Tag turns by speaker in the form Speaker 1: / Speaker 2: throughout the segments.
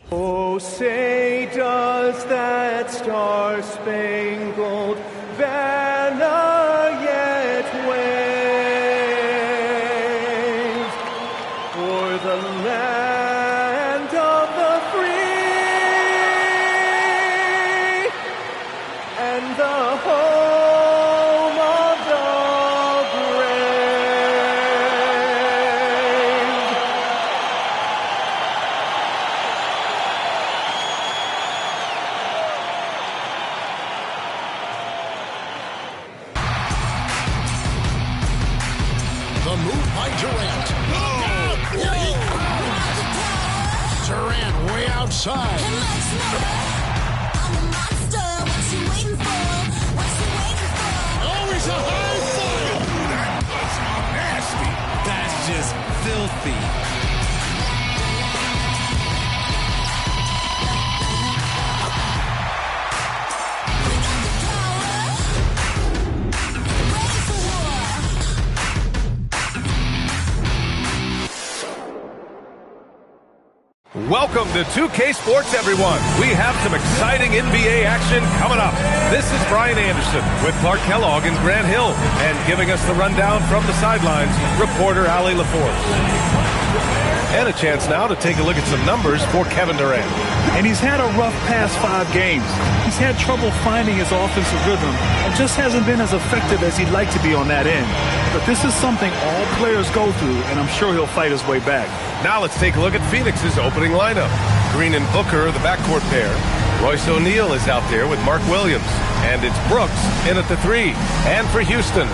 Speaker 1: Oh, say does that star-spangled banner yet wave o'er the land of the free and the home of the brave.
Speaker 2: The move by Durant. Durant way outside. Oh, he's a high five. That was nasty.
Speaker 3: That's just filthy.
Speaker 4: Welcome to 2K Sports, everyone. We have some exciting NBA action coming up. This is Brian Anderson with Clark Kellogg and Grant Hill. And giving us the rundown from the sidelines, reporter Allie LaForce. And a chance now to take a look at some numbers for Kevin Durant.
Speaker 5: And he's had a rough past 5 games. He's had trouble finding his offensive rhythm and just hasn't been as effective as he'd like to be on that end. But this is something all players go through, and I'm sure he'll fight his way back.
Speaker 4: Now let's take a look at Phoenix's opening lineup. Green and Booker, the backcourt pair. Royce O'Neal is out there with Mark Williams. And it's Brooks in at the 3. And for Houston,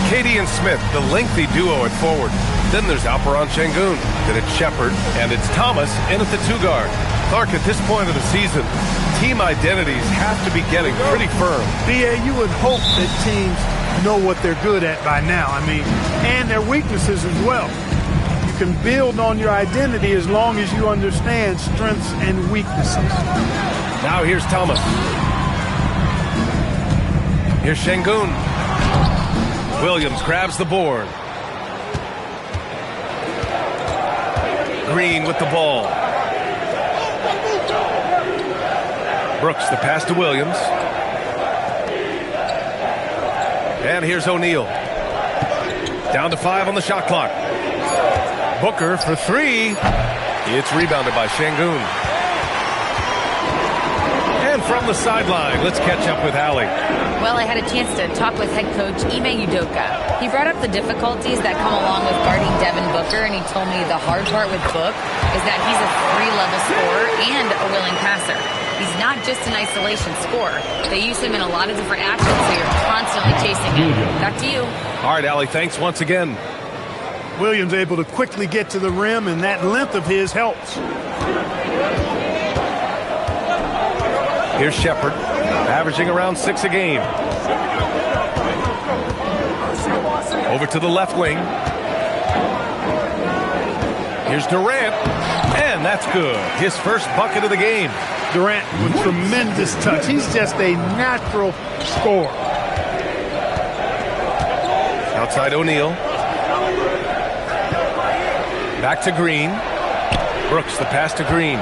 Speaker 4: Katie and Smith, the lengthy duo at forward. Then there's Alperen Şengün. Then it's Shepard. And it's Thomas in at the 2 guard. Clark, at this point of the season, team identities have to be getting pretty firm.
Speaker 6: B.A., you would hope that teams know what they're good at by now. And their weaknesses as well. You can build on your identity as long as you understand strengths and weaknesses.
Speaker 4: Now here's Thomas. Here's Şengün. Williams grabs the board. Green with the ball. Brooks, the pass to Williams. And here's O'Neal. Down to 5 on the shot clock. Booker for 3. It's rebounded by Şengün. And from the sideline, let's catch up with Allie.
Speaker 7: Well, I had a chance to talk with head coach Ime Udoka. He brought up the difficulties that come along with guarding Devin Booker, and he told me the hard part with Book is that he's a 3-level scorer and a willing passer. He's not just an isolation scorer. They use him in a lot of different actions, so you're constantly chasing him. Back to you.
Speaker 4: All right, Allie, thanks once again.
Speaker 6: Williams able to quickly get to the rim, and that length of his helps.
Speaker 4: Here's Shepard, averaging around 6 a game. Over to the left wing. Here's Durant, and that's good. His first bucket of the game.
Speaker 6: Durant with tremendous touch. He's just a natural scorer.
Speaker 4: Outside O'Neal. Back to Green. Brooks, the pass to Green.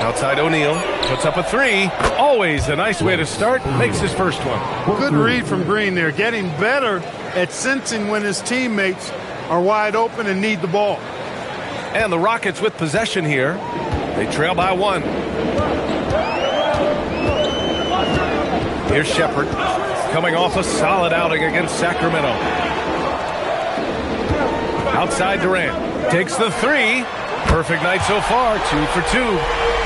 Speaker 4: Outside O'Neal, puts up a 3. Always a nice way to start. Makes his first one.
Speaker 6: Good read from Green there. Getting better at sensing when his teammates are wide open and need the ball.
Speaker 4: And the Rockets with possession here. They trail by 1. Here's Shepard, coming off a solid outing against Sacramento. Outside Durant, takes the 3. Perfect night so far, 2 for 2.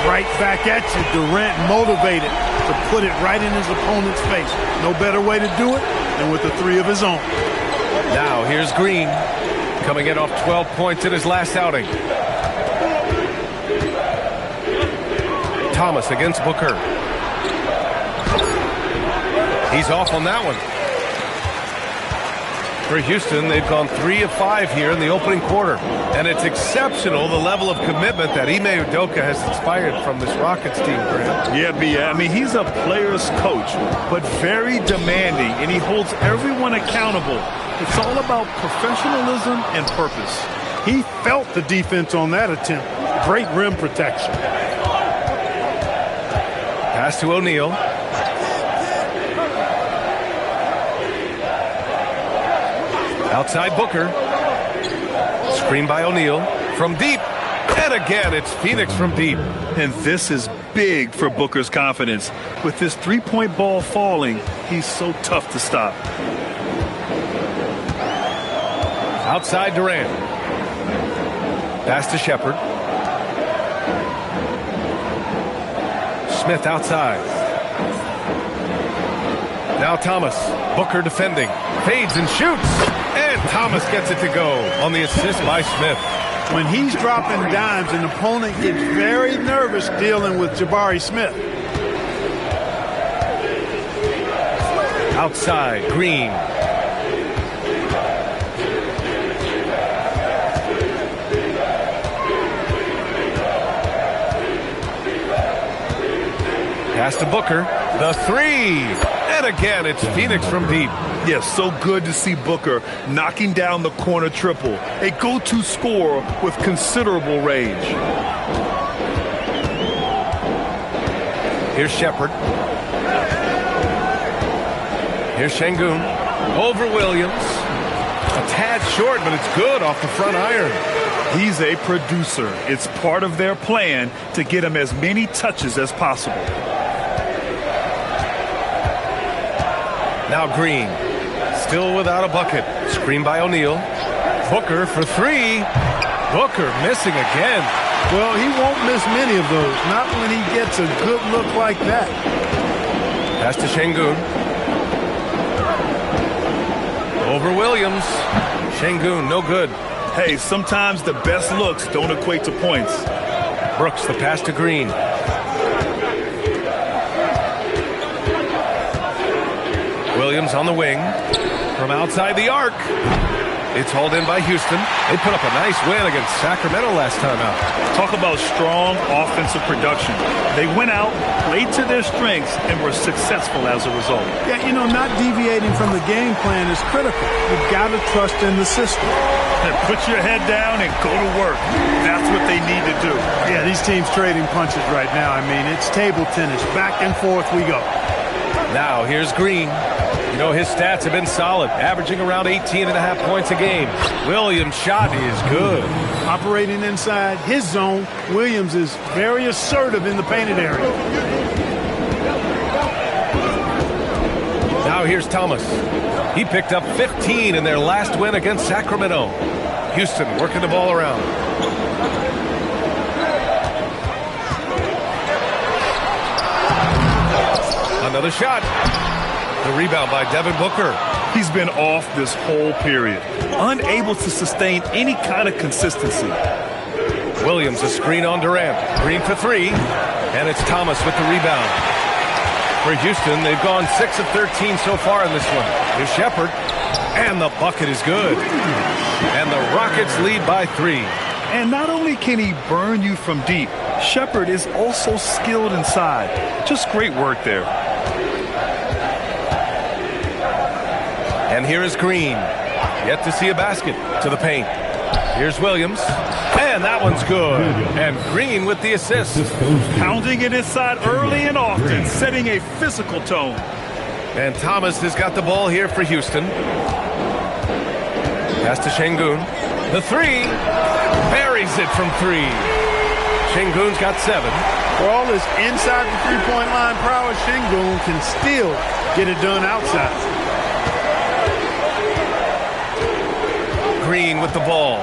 Speaker 6: Right back at you. Durant motivated to put it right in his opponent's face. No better way to do it than with the 3 of his own.
Speaker 4: Now here's Green, coming in off 12 points in his last outing. Thomas against Booker. He's off on that one. For Houston, they've gone 3 of 5 here in the opening quarter. And it's exceptional, the level of commitment that Ime Udoka has inspired from this Rockets team, Grant.
Speaker 5: Yeah, B.A. I mean, he's a player's coach, but very demanding, and he holds everyone accountable. It's all about professionalism and purpose.
Speaker 6: He felt the defense on that attempt. Great rim protection.
Speaker 4: Pass to O'Neal. Outside Booker. Screen by O'Neal. From deep. And again, it's Phoenix from deep.
Speaker 5: And this is big for Booker's confidence. With this three-point ball falling, he's so tough to stop.
Speaker 4: Outside Durant. Pass to Shepherd. Smith outside. Now Thomas. Booker defending. Fades and shoots. And Thomas gets it to go on the assist by Smith.
Speaker 6: When he's dropping dimes, an opponent gets very nervous dealing with Jabari Smith.
Speaker 4: Outside, Green. Pass to Booker. The three. And again, it's Phoenix from deep.
Speaker 5: Yes, so good to see Booker knocking down the corner triple. A go-to scorer with considerable range.
Speaker 4: Here's Shepherd. Here's Şengün. Over Williams. A tad short, but it's good off the front iron.
Speaker 5: He's a producer. It's part of their plan to get him as many touches as possible.
Speaker 4: Now Green. Still without a bucket. Screen by O'Neal. Booker for three. Booker missing again.
Speaker 6: Well, he won't miss many of those. Not when he gets a good look like that.
Speaker 4: Pass to Şengün. Over Williams. Şengün, no good.
Speaker 5: Hey, sometimes the best looks don't equate to points.
Speaker 4: Brooks, the pass to Green. Williams on the wing. From outside the arc. It's hauled in by Houston. They put up a nice win against Sacramento last time out.
Speaker 5: Talk about strong offensive production. They went out, played to their strengths, and were successful as a result.
Speaker 6: Yeah, you know, not deviating from the game plan is critical. You've got to trust in the system.
Speaker 5: And put your head down and go to work. That's what they need to do.
Speaker 6: Yeah, these teams trading punches right now. I mean, it's table tennis. Back and forth we go.
Speaker 4: Now, here's Green. You know, his stats have been solid, averaging around 18.5 points a game. Williams' shot is good.
Speaker 6: Operating inside his zone, Williams is very assertive in the painted area.
Speaker 4: Now here's Thomas. He picked up 15 in their last win against Sacramento. Houston working the ball around. Another shot. The rebound by Devin Booker.
Speaker 5: He's been off this whole period, unable to sustain any kind of consistency.
Speaker 4: Williams, a screen on Durant. Green for three, and it's Thomas with the rebound. For Houston, they've gone 6 of 13 so far in this one. Here's Shepherd, and the bucket is good. And the Rockets lead by 3.
Speaker 5: And not only can he burn you from deep, Shepherd is also skilled inside. Just great work there.
Speaker 4: And here is Green. Yet to see a basket to the paint. Here's Williams. And that one's good. And Green with the assist.
Speaker 5: Pounding it inside early and often, setting a physical tone.
Speaker 4: And Thomas has got the ball here for Houston. Pass to Şengün. The three. Buries it from 3. Şengün's got 7.
Speaker 6: For all his inside the three-point line prowess, Şengün can still get it done outside.
Speaker 4: Green with the ball.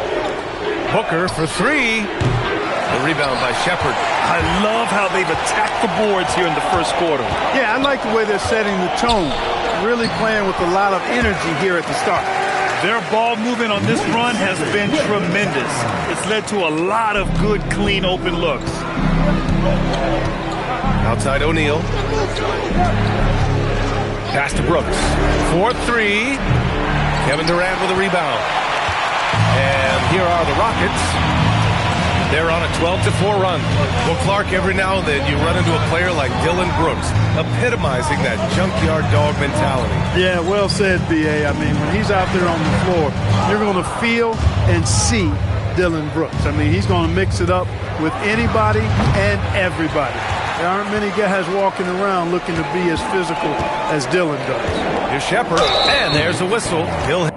Speaker 4: Booker for 3. The rebound by Shepherd.
Speaker 5: I love how they've attacked the boards here in the first quarter.
Speaker 6: Yeah, I like the way they're setting the tone. Really playing with a lot of energy here at the start.
Speaker 5: Their ball movement on this run has been tremendous. It's led to a lot of good, clean, open looks.
Speaker 4: Outside O'Neal. Pass to Brooks. 4-3. Kevin Durant with a rebound. And here are the Rockets. They're on a 12-4 run. Well, Clark, every now and then you run into a player like Dylan Brooks, epitomizing that junkyard dog mentality.
Speaker 6: Yeah, well said, B.A. I mean, when he's out there on the floor, you're going to feel and see Dylan Brooks. I mean, he's going to mix it up with anybody and everybody. There aren't many guys walking around looking to be as physical as Dylan does.
Speaker 4: Here's Shepard, and there's a whistle. He'll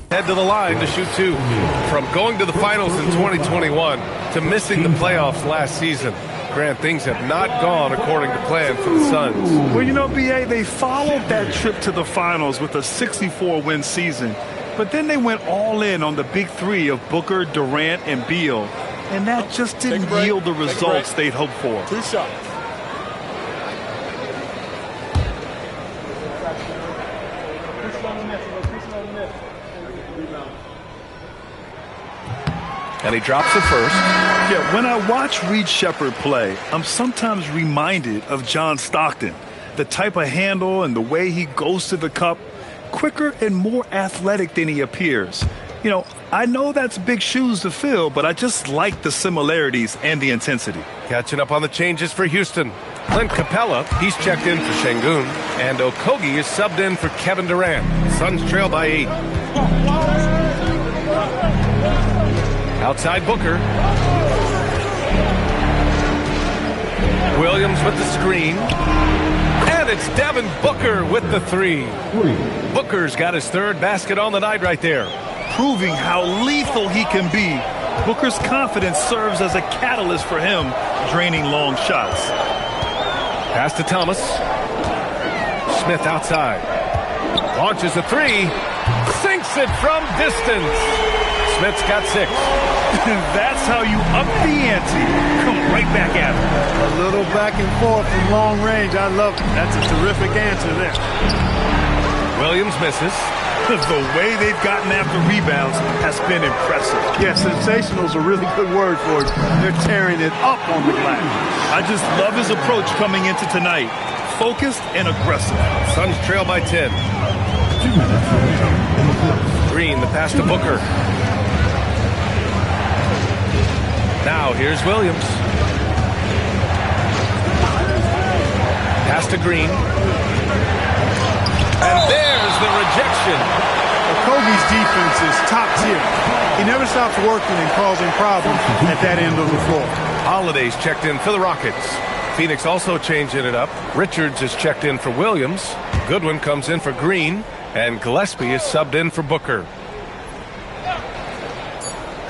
Speaker 4: head to the line to shoot two. From going to the finals in 2021 to missing the playoffs last season, Grant, things have not gone according to plan for the Suns.
Speaker 5: Well, you know, B.A., they followed that trip to the finals with a 64-win season, but then they went all in on the big three of Booker, Durant, and Beal, and that just didn't yield the results they'd hoped for.
Speaker 2: 2 shots.
Speaker 4: And he drops the first.
Speaker 5: Yeah, when I watch Reed Shepard play, I'm sometimes reminded of John Stockton. The type of handle and the way he goes to the cup, quicker and more athletic than he appears. You know, I know that's big shoes to fill, but I just like the similarities and the intensity.
Speaker 4: Catching up on the changes for Houston. Clint Capella, he's checked in for Şengün. And Okogie is subbed in for Kevin Durant. Suns trail by 8. Outside Booker. Williams with the screen. And it's Devin Booker with the three. Booker's got his third basket on the night right there.
Speaker 5: Proving how lethal he can be. Booker's confidence serves as a catalyst for him, draining long shots.
Speaker 4: Pass to Thomas. Smith outside. Launches a three. Sinks it from distance. Smith's got 6.
Speaker 5: That's how you up the ante. Come right back at him.
Speaker 6: A little back and forth from long range. I love it. That's a terrific answer there.
Speaker 4: Williams misses.
Speaker 5: The way they've gotten after rebounds has been impressive.
Speaker 6: Yeah, sensational is a really good word for it. They're tearing it up on the glass.
Speaker 5: I just love his approach coming into tonight. Focused and aggressive.
Speaker 4: Suns trail by 10. Green, the pass to Booker. Now here's Williams. Pass to Green. And there's the rejection.
Speaker 6: Okogie's defense is top tier. He never stops working and causing problems at that end of the floor.
Speaker 4: Holiday's checked in for the Rockets. Phoenix also changing it up. Richards is checked in for Williams. Goodwin comes in for Green. And Gillespie is subbed in for Booker.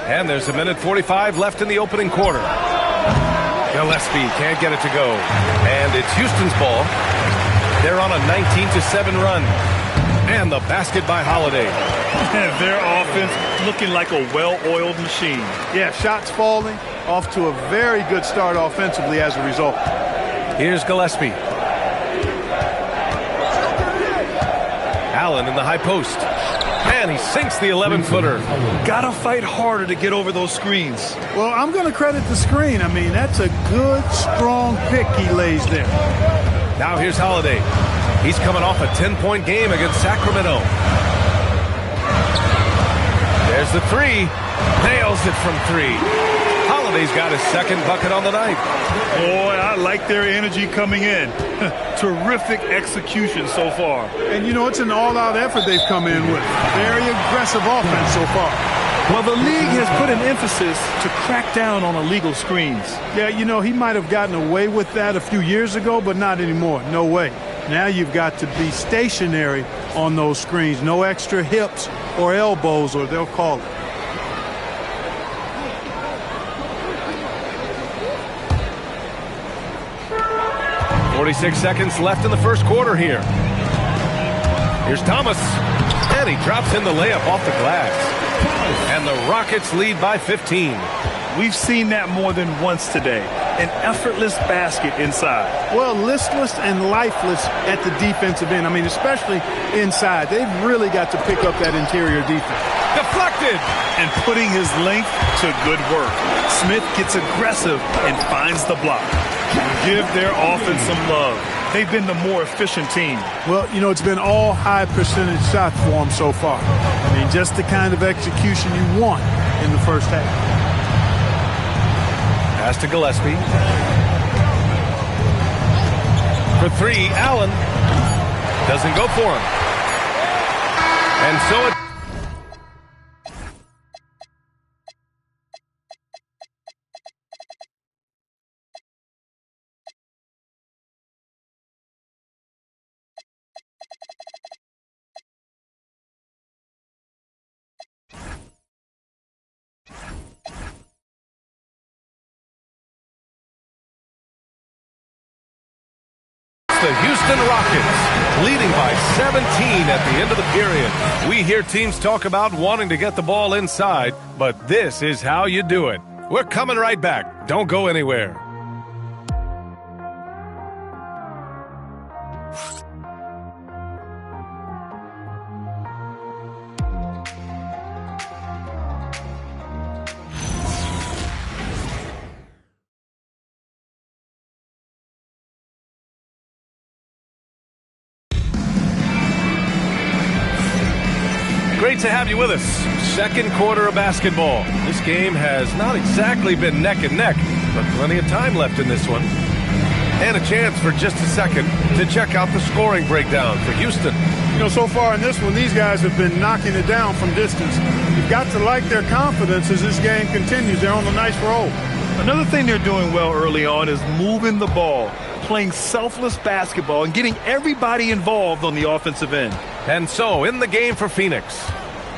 Speaker 4: And there's 1:45 left in the opening quarter. Gillespie can't get it to go. And it's Houston's ball. They're on a 19-7 run. And the basket by Holiday.
Speaker 5: Their offense looking like a well-oiled machine.
Speaker 6: Yeah, shots falling. Off to a very good start offensively as a result.
Speaker 4: Here's Gillespie. Allen in the high post. And he sinks the 11-footer.
Speaker 5: Gotta fight harder to get over those screens.
Speaker 6: Well, I'm going to credit the screen. I mean, that's a good, strong pick he lays there.
Speaker 4: Now here's Holiday. He's coming off a 10-point game against Sacramento. There's the three. Nails it from 3. Holiday's got his second bucket on the night.
Speaker 5: Boy, I like their energy coming in. Terrific execution so far.
Speaker 6: And, you know, it's an all-out effort they've come in with. Very aggressive offense so far.
Speaker 5: Well, the league has put an emphasis to crack down on illegal screens.
Speaker 6: Yeah, you know, he might have gotten away with that a few years ago, but not anymore. No way. Now you've got to be stationary on those screens. No extra hips or elbows, or they'll call it.
Speaker 4: 46 seconds left in the first quarter here. Here's Thomas. And he drops in the layup off the glass. And the Rockets lead by 15.
Speaker 5: We've seen that more than once today. An effortless basket inside.
Speaker 6: Well, listless and lifeless at the defensive end. I mean, especially inside. They've really got to pick up that interior defense.
Speaker 4: Deflected!
Speaker 5: And putting his length to good work. Smith gets aggressive and finds the block. Give their offense some love. They've been the more efficient team.
Speaker 6: Well, you know, it's been all high percentage shots for them so far. I mean, just the kind of execution you want in the first half.
Speaker 4: Pass to Gillespie. For three, Allen doesn't go for him. And so it... The Houston Rockets leading by 17 at the end of the period. We hear teams talk about wanting to get the ball inside, but this is how you do it. We're coming right back. Don't go anywhere. Great to have you with us. Second quarter of basketball. This game has not exactly been neck and neck, but plenty of time left in this one. And a chance for just a second to check out the scoring breakdown for Houston.
Speaker 6: You know, so far in this one, these guys have been knocking it down from distance. You've got to like their confidence as this game continues. They're on a nice roll.
Speaker 5: Another thing they're doing well early on is moving the ball, playing selfless basketball, and getting everybody involved on the offensive end.
Speaker 4: And so, in the game for Phoenix,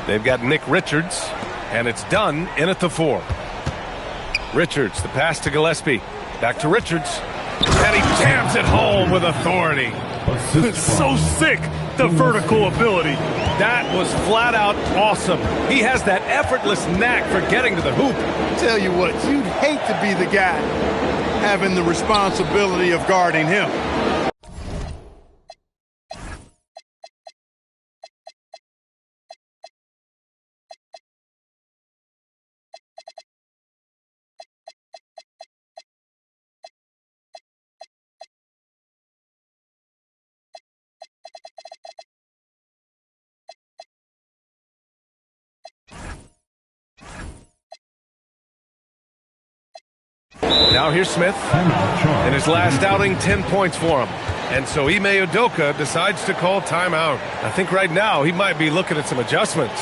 Speaker 4: they've got Nick Richards, and it's done in at the 4. Richards, the pass to Gillespie. Back to Richards. And he jams it home with authority.
Speaker 5: It's so sick, the vertical ability.
Speaker 4: That was flat out awesome. He has that effortless knack for getting to the hoop.
Speaker 6: Tell you what, you'd hate to be the guy having the responsibility of guarding him.
Speaker 4: Now here's Smith. In his last outing, 10 points for him. And so Ime Udoka decides to call timeout. I think right now he might be looking at some adjustments.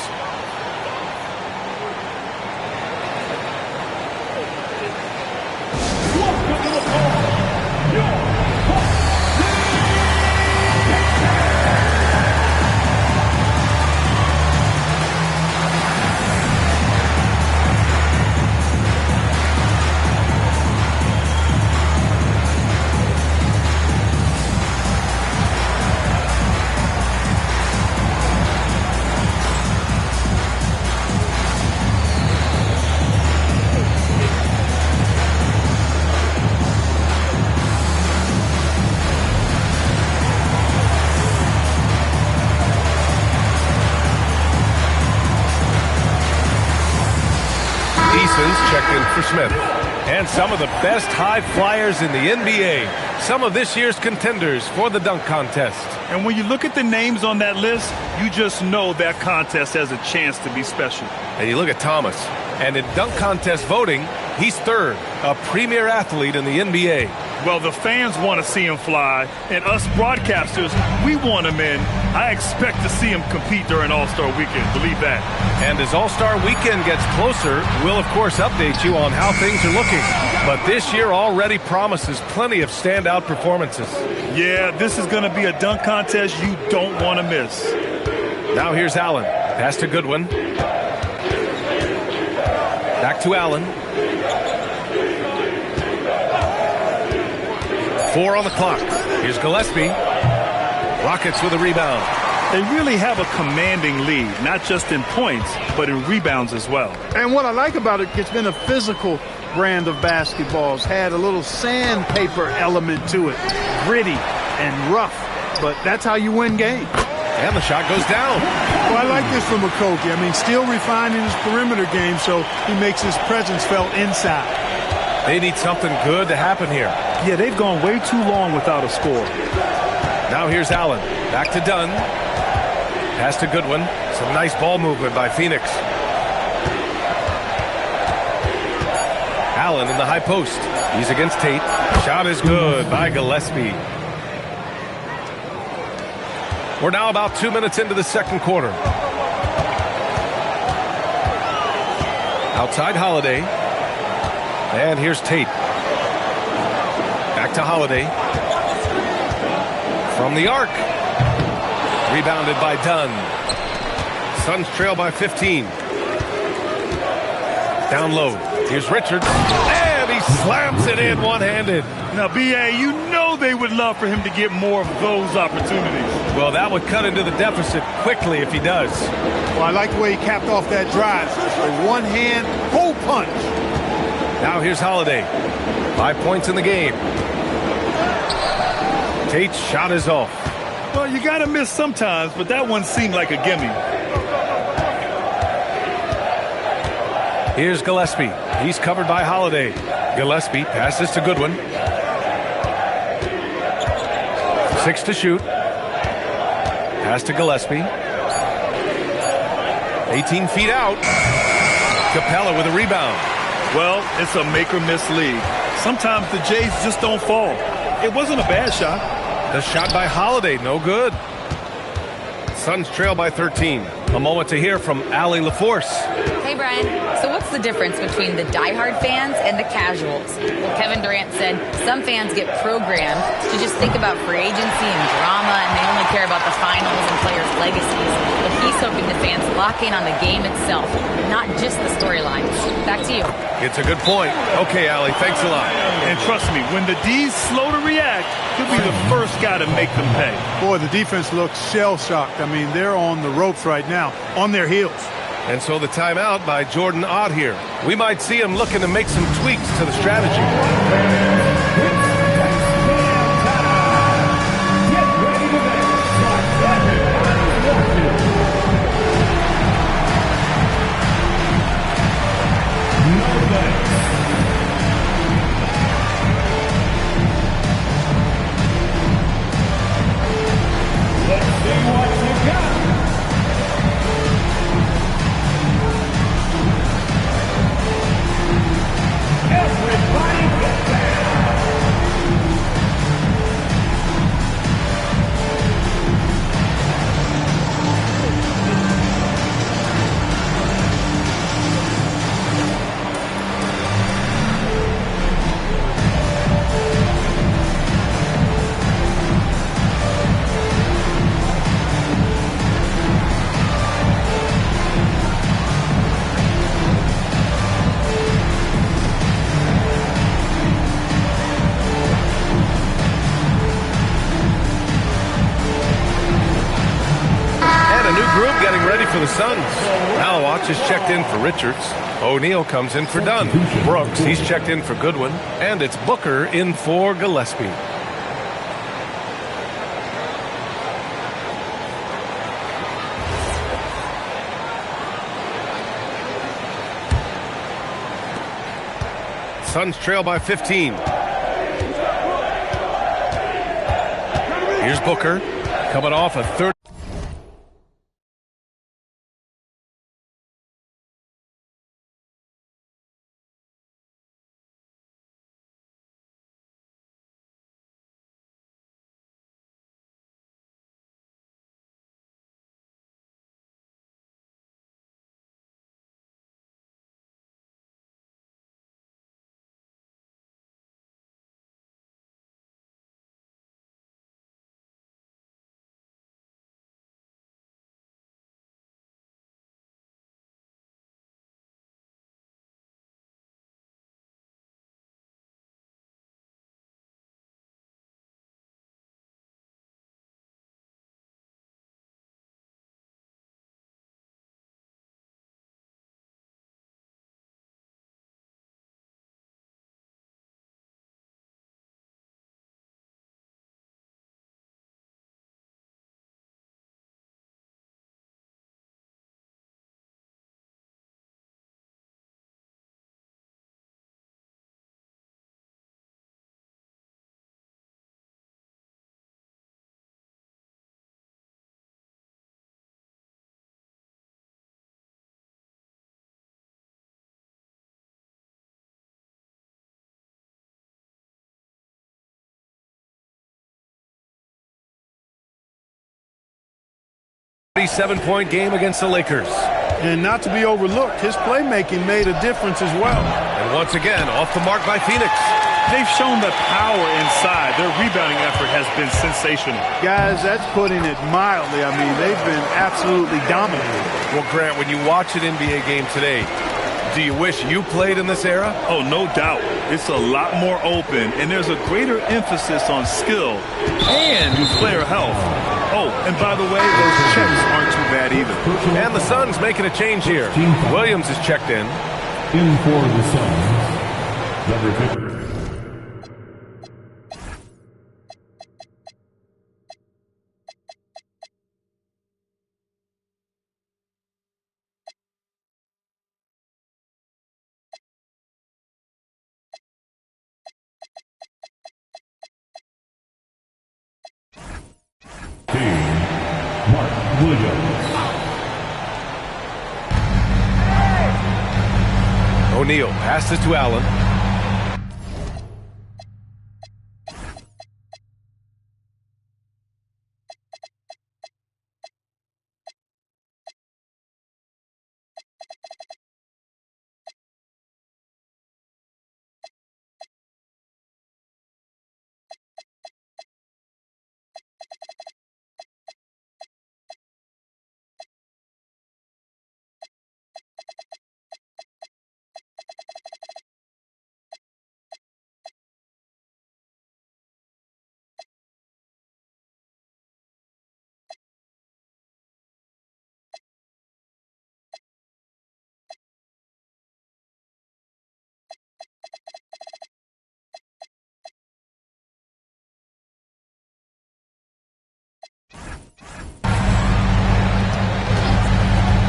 Speaker 4: Checked in for Smith. And some of the best high flyers in the NBA. Some of this year's contenders for the dunk contest.
Speaker 5: And when you look at the names on that list, you just know that contest has a chance to be special.
Speaker 4: And you look at Thomas. And in dunk contest voting, he's third, a premier athlete in the NBA.
Speaker 5: Well, the fans want to see him fly, and us broadcasters, we want him in. I expect to see him compete during All-Star Weekend, believe that.
Speaker 4: And as All-Star Weekend gets closer, we'll of course update you on how things are looking. But this year already promises plenty of standout performances.
Speaker 5: Yeah, this is going to be a dunk contest you don't want to miss.
Speaker 4: Now here's Allen. Pass to Goodwin. Back to Allen. 4 on the clock. Here's Gillespie. Rockets with a rebound.
Speaker 5: They really have a commanding lead, not just in points, but in rebounds as well.
Speaker 6: And what I like about it, it's been a physical brand of basketball. It's had a little sandpaper element to it, gritty and rough, but that's how you win games.
Speaker 4: And the shot goes down.
Speaker 6: Well, I like this from Okogie. I mean, still refining his perimeter game so he makes his presence felt inside.
Speaker 4: They need something good to happen here.
Speaker 5: Yeah, they've gone way too long without a score.
Speaker 4: Now here's Allen. Back to Dunn. Pass to Goodwin. Some nice ball movement by Phoenix. Allen in the high post. He's against Tate. Shot is good by Gillespie. We're now about 2 minutes into the second quarter. Outside Holiday. And here's Tate. Back to Holiday. From the arc. Rebounded by Dunn. Suns trail by 15. Down low. Here's Richards. And he slams it in one-handed.
Speaker 5: Now, B.A., you know they would love for him to get more of those opportunities.
Speaker 4: Well, that would cut into the deficit quickly if he does.
Speaker 6: Well, I like the way he capped off that drive. A one-hand pull punch.
Speaker 4: Now here's Holiday. 5 points in the game. Tate's shot is off.
Speaker 5: Well, you got to miss sometimes, but that one seemed like a gimme.
Speaker 4: Here's Gillespie. He's covered by Holiday. Gillespie passes to Goodwin. 6 to shoot. Pass to Gillespie. 18 feet out. Capella with a rebound.
Speaker 5: Well, it's a make-or-miss league. Sometimes the Jays just don't fall. It wasn't a bad shot.
Speaker 4: The shot by Holiday, no good. Suns trail by 13. A moment to hear from Allie LaForce.
Speaker 7: Hey, Brian. So what's the difference between the diehard fans and the casuals? Well, Kevin Durant said some fans get programmed to just think about free agency and drama, and they only care about the finals and players' legacies. But he's hoping the fans lock in on the game itself, not just the storylines. Back to you.
Speaker 4: It's a good point. Okay, Allie, thanks a lot.
Speaker 5: And trust me, when the D's slow to react, he'll be the first guy to make them pay.
Speaker 6: Boy, the defense looks shell-shocked. I mean, they're on the ropes right now, on their heels.
Speaker 4: And so the timeout by Jordan Ott here. We might see him looking to make some tweaks to the strategy. For the Suns. Malawatch is checked in for Richards. O'Neal comes in for Dunn. Brooks, he's checked in for Goodwin. And it's Booker in for Gillespie. Suns trail by 15. Here's Booker coming off a 30. 37-point game against the Lakers.
Speaker 6: And not to be overlooked, his playmaking made a difference as well.
Speaker 4: And once again, off the mark by Phoenix.
Speaker 5: They've shown the power inside. Their rebounding effort has been sensational.
Speaker 6: Guys, that's putting it mildly. I mean, they've been absolutely dominating.
Speaker 4: Well, Grant, when you watch an NBA game today, do you wish you played in this era?
Speaker 5: Oh, no doubt. It's a lot more open, and there's a greater emphasis on skill and player health. Oh, and by the way, those checks aren't too bad either.
Speaker 4: And the Suns making a change here. Williams is checked in.
Speaker 8: In for the Suns, number 50. Mark Williams.
Speaker 4: O'Neal passes to Allen.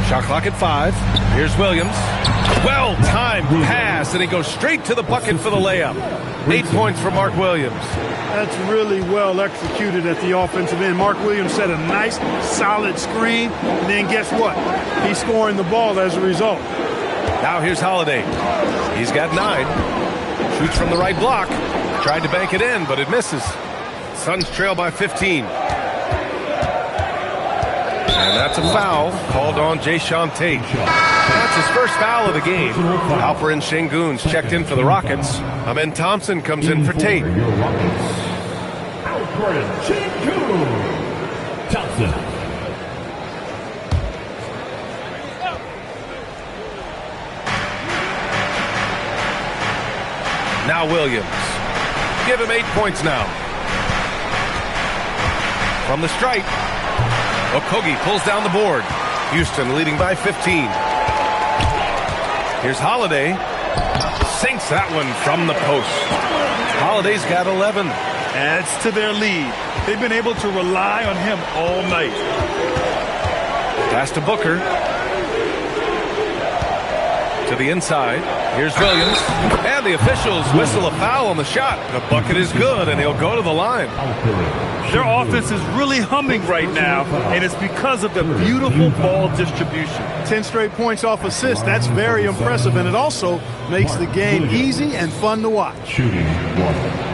Speaker 4: Shot clock at 5. Here's Williams. Well-timed pass, and he goes straight to the bucket for the layup. 8 points for Mark Williams.
Speaker 6: That's really well executed at the offensive end. Mark Williams set a nice, solid screen, and then guess what? He's scoring the ball as a result.
Speaker 4: Now here's Holiday. He's got 9. Shoots from the right block. Tried to bank it in, but it misses. Suns trail by 15. And that's a foul called on Jae'Sean Tate. That's his first foul of the game. Alperen Sengun's checked in for the Rockets. Amen Thompson comes in for Tate.
Speaker 8: Alperen Sengun. Thompson.
Speaker 4: Now Williams. Give him 8 points now. From the stripe. Okogie pulls down the board. Houston leading by 15. Here's Holiday. Sinks that one from the post. Holiday's got 11.
Speaker 5: Adds to their lead. They've been able to rely on him all night.
Speaker 4: Pass to Booker. To the inside. Here's Williams. And the officials whistle a foul on the shot. The bucket is good, and he'll go to the line.
Speaker 5: Their offense is really humming right now, and it's because of the beautiful ball distribution.
Speaker 6: 10 straight points off assists. That's very impressive, and it also makes the game easy and fun to watch.
Speaker 8: Shooting 1.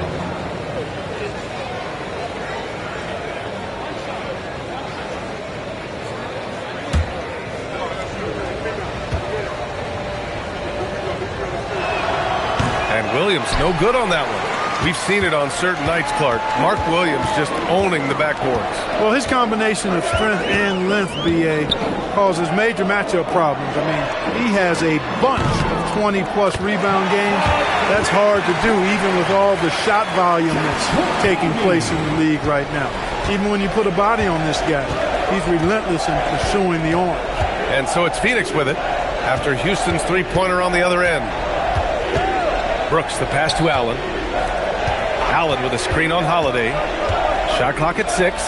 Speaker 4: Williams, no good on that one. We've seen it on certain nights, Clark. Mark Williams just owning the backboards.
Speaker 6: Well, his combination of strength and length, BA, causes major matchup problems. I mean, he has a bunch of 20-plus rebound games. That's hard to do, even with all the shot volume that's taking place in the league right now. Even when you put a body on this guy, he's relentless in pursuing the arm.
Speaker 4: And so it's Phoenix with it after Houston's three-pointer on the other end. Brooks, the pass to Allen. Allen with a screen on Holiday. Shot clock at 6.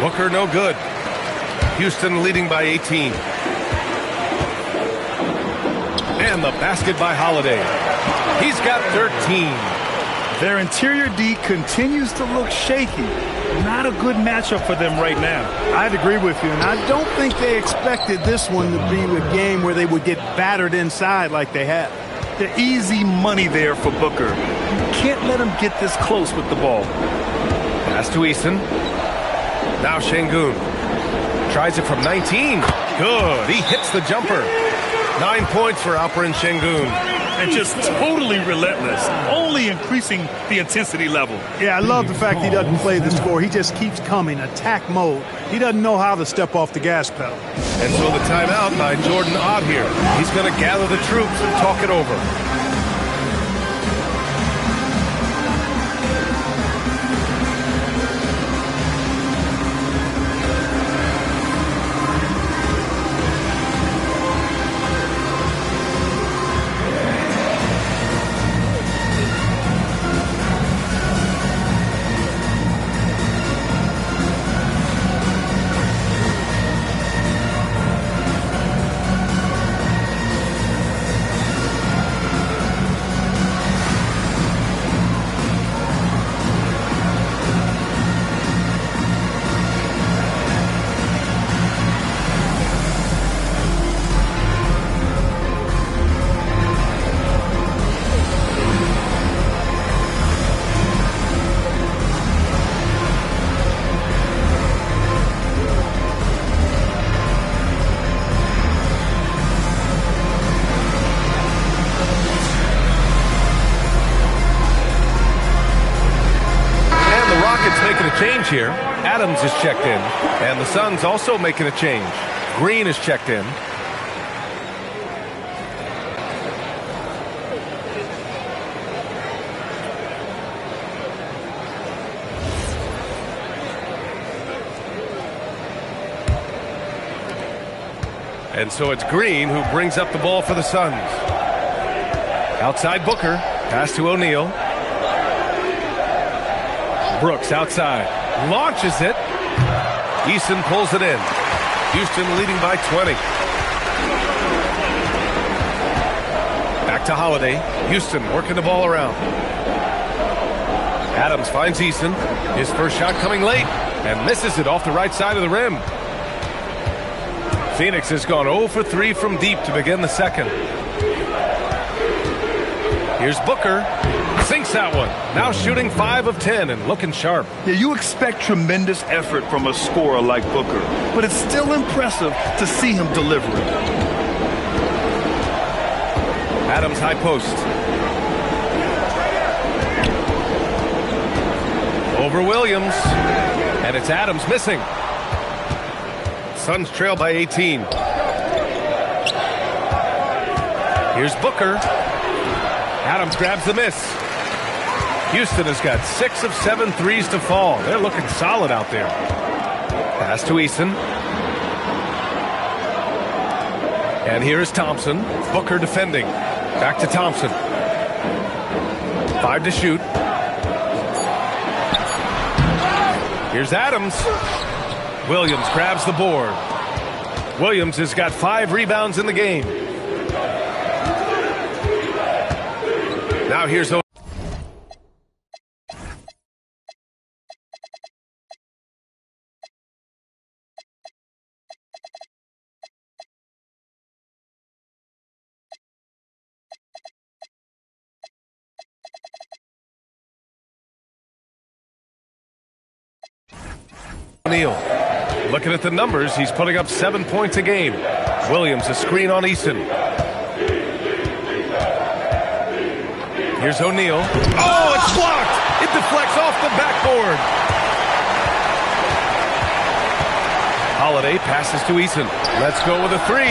Speaker 4: Booker no good. Houston leading by 18. And the basket by Holiday. He's got 13.
Speaker 5: Their interior D continues to look shaky. Not a good matchup for them right now.
Speaker 6: I'd agree with you, and I don't think they expected this one to be a game where they would get battered inside like they have.
Speaker 5: The easy money there for Booker. You can't let him get this close with the ball.
Speaker 4: Pass to Eason. Now Sengun. Tries it from 19. Good. He hits the jumper. 9 points for Alperen Şengün.
Speaker 5: And just totally relentless, only increasing the intensity level.
Speaker 6: Yeah, I love the fact he doesn't play the score. He just keeps coming, attack mode. He doesn't know how to step off the gas pedal.
Speaker 4: And so the timeout by Jordan Ott here. He's going to gather the troops and talk it over. Change here. Adams is checked in, and the Suns also making a change. Green is checked in. And so it's Green who brings up the ball for the Suns. Outside Booker, pass to O'Neal. Brooks outside, launches it. Eason pulls it in. Houston leading by 20. Back to Holiday. Houston working the ball around. Adams finds Eason. His first shot coming late and misses it off the right side of the rim. Phoenix has gone 0 for 3 from deep to begin the second. Here's Booker. Sinks that one. Now shooting 5 of 10 and looking sharp.
Speaker 5: Yeah, you expect tremendous effort from a scorer like Booker, but it's still impressive to see him deliver it.
Speaker 4: Adams high post. Over Williams. And it's Adams missing. Suns trail by 18. Here's Booker. Adams grabs the miss. Houston has got 6 of 7 threes to fall. They're looking solid out there. Pass to Eason. And here's Thompson. Booker defending. Back to Thompson. 5 to shoot. Here's Adams. Williams grabs the board. Williams has got 5 rebounds in the game. Now here's O'Neal. Looking at the numbers, he's putting up 7 points a game. Williams, a screen on Eason. Here's O'Neal. Oh, it's blocked! It deflects off the backboard. Holiday passes to Eason. Let's go with a 3.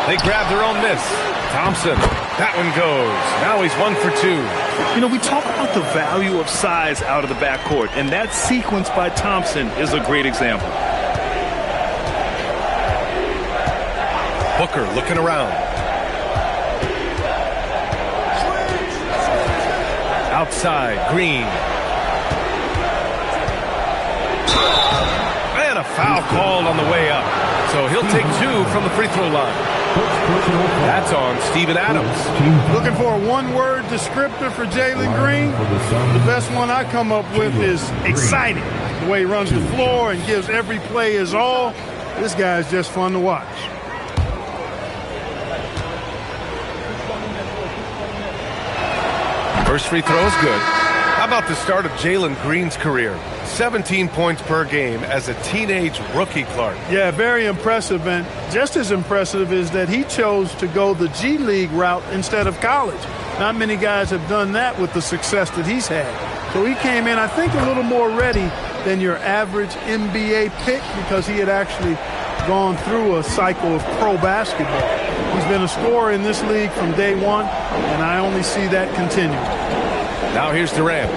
Speaker 4: They grab their own miss. Thompson, that one goes. Now he's 1 for 2.
Speaker 5: You know, we talk about the value of size out of the backcourt, and that sequence by Thompson is a great example.
Speaker 4: Booker looking around. Outside, Green. And a foul called on the way up. So he'll take 2 from the free throw line. That's on Steven Adams.
Speaker 6: Looking for a one-word descriptor for Jalen Green. The best one I come up with is exciting. The way he runs the floor and gives every play his all. This guy is just fun to watch.
Speaker 4: First free throw is good. How about the start of Jalen Green's career? 17 points per game as a teenage rookie, Clark.
Speaker 6: Yeah, very impressive. And just as impressive is that he chose to go the G League route instead of college. Not many guys have done that with the success that he's had. So he came in, I think, a little more ready than your average NBA pick because he had actually gone through a cycle of pro basketball. He's been a scorer in this league from day one, and I only see that continuing.
Speaker 4: Now here's Durant.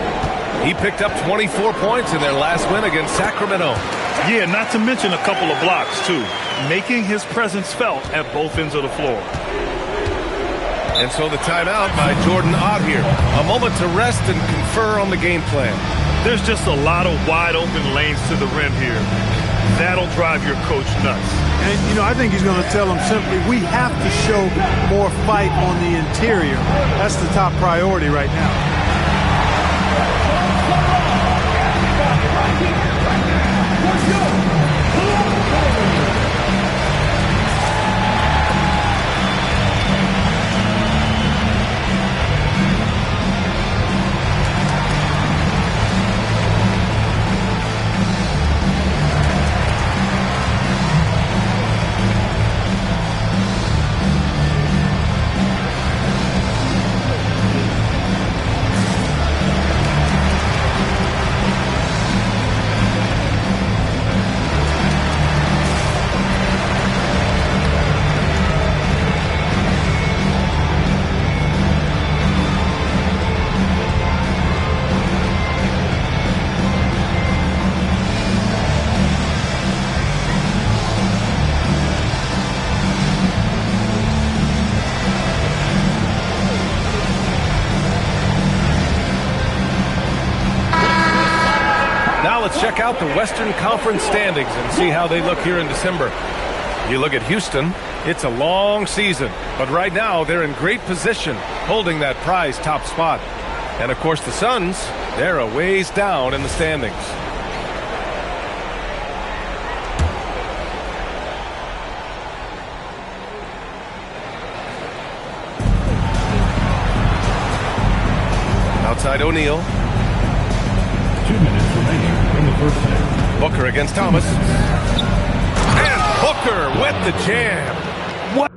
Speaker 4: He picked up 24 points in their last win against Sacramento.
Speaker 5: Yeah, not to mention a couple of blocks, too, making his presence felt at both ends of the floor.
Speaker 4: And so the timeout by Jordan Ott here. A moment to rest and confer on the game plan.
Speaker 5: There's just a lot of wide open lanes to the rim here. That'll drive your coach nuts.
Speaker 6: And, you know, I think he's going to tell them simply, we have to show more fight on the interior. That's the top priority right now.
Speaker 4: Let's check out the Western Conference standings and see how they look here in December. You look at Houston, it's a long season, but right now they're in great position holding that prize top spot. And of course the Suns, they're a ways down in the standings. Outside O'Neal.
Speaker 8: 2 minutes remaining in the first half.
Speaker 4: Booker against Thomas. And Booker with the jam. What?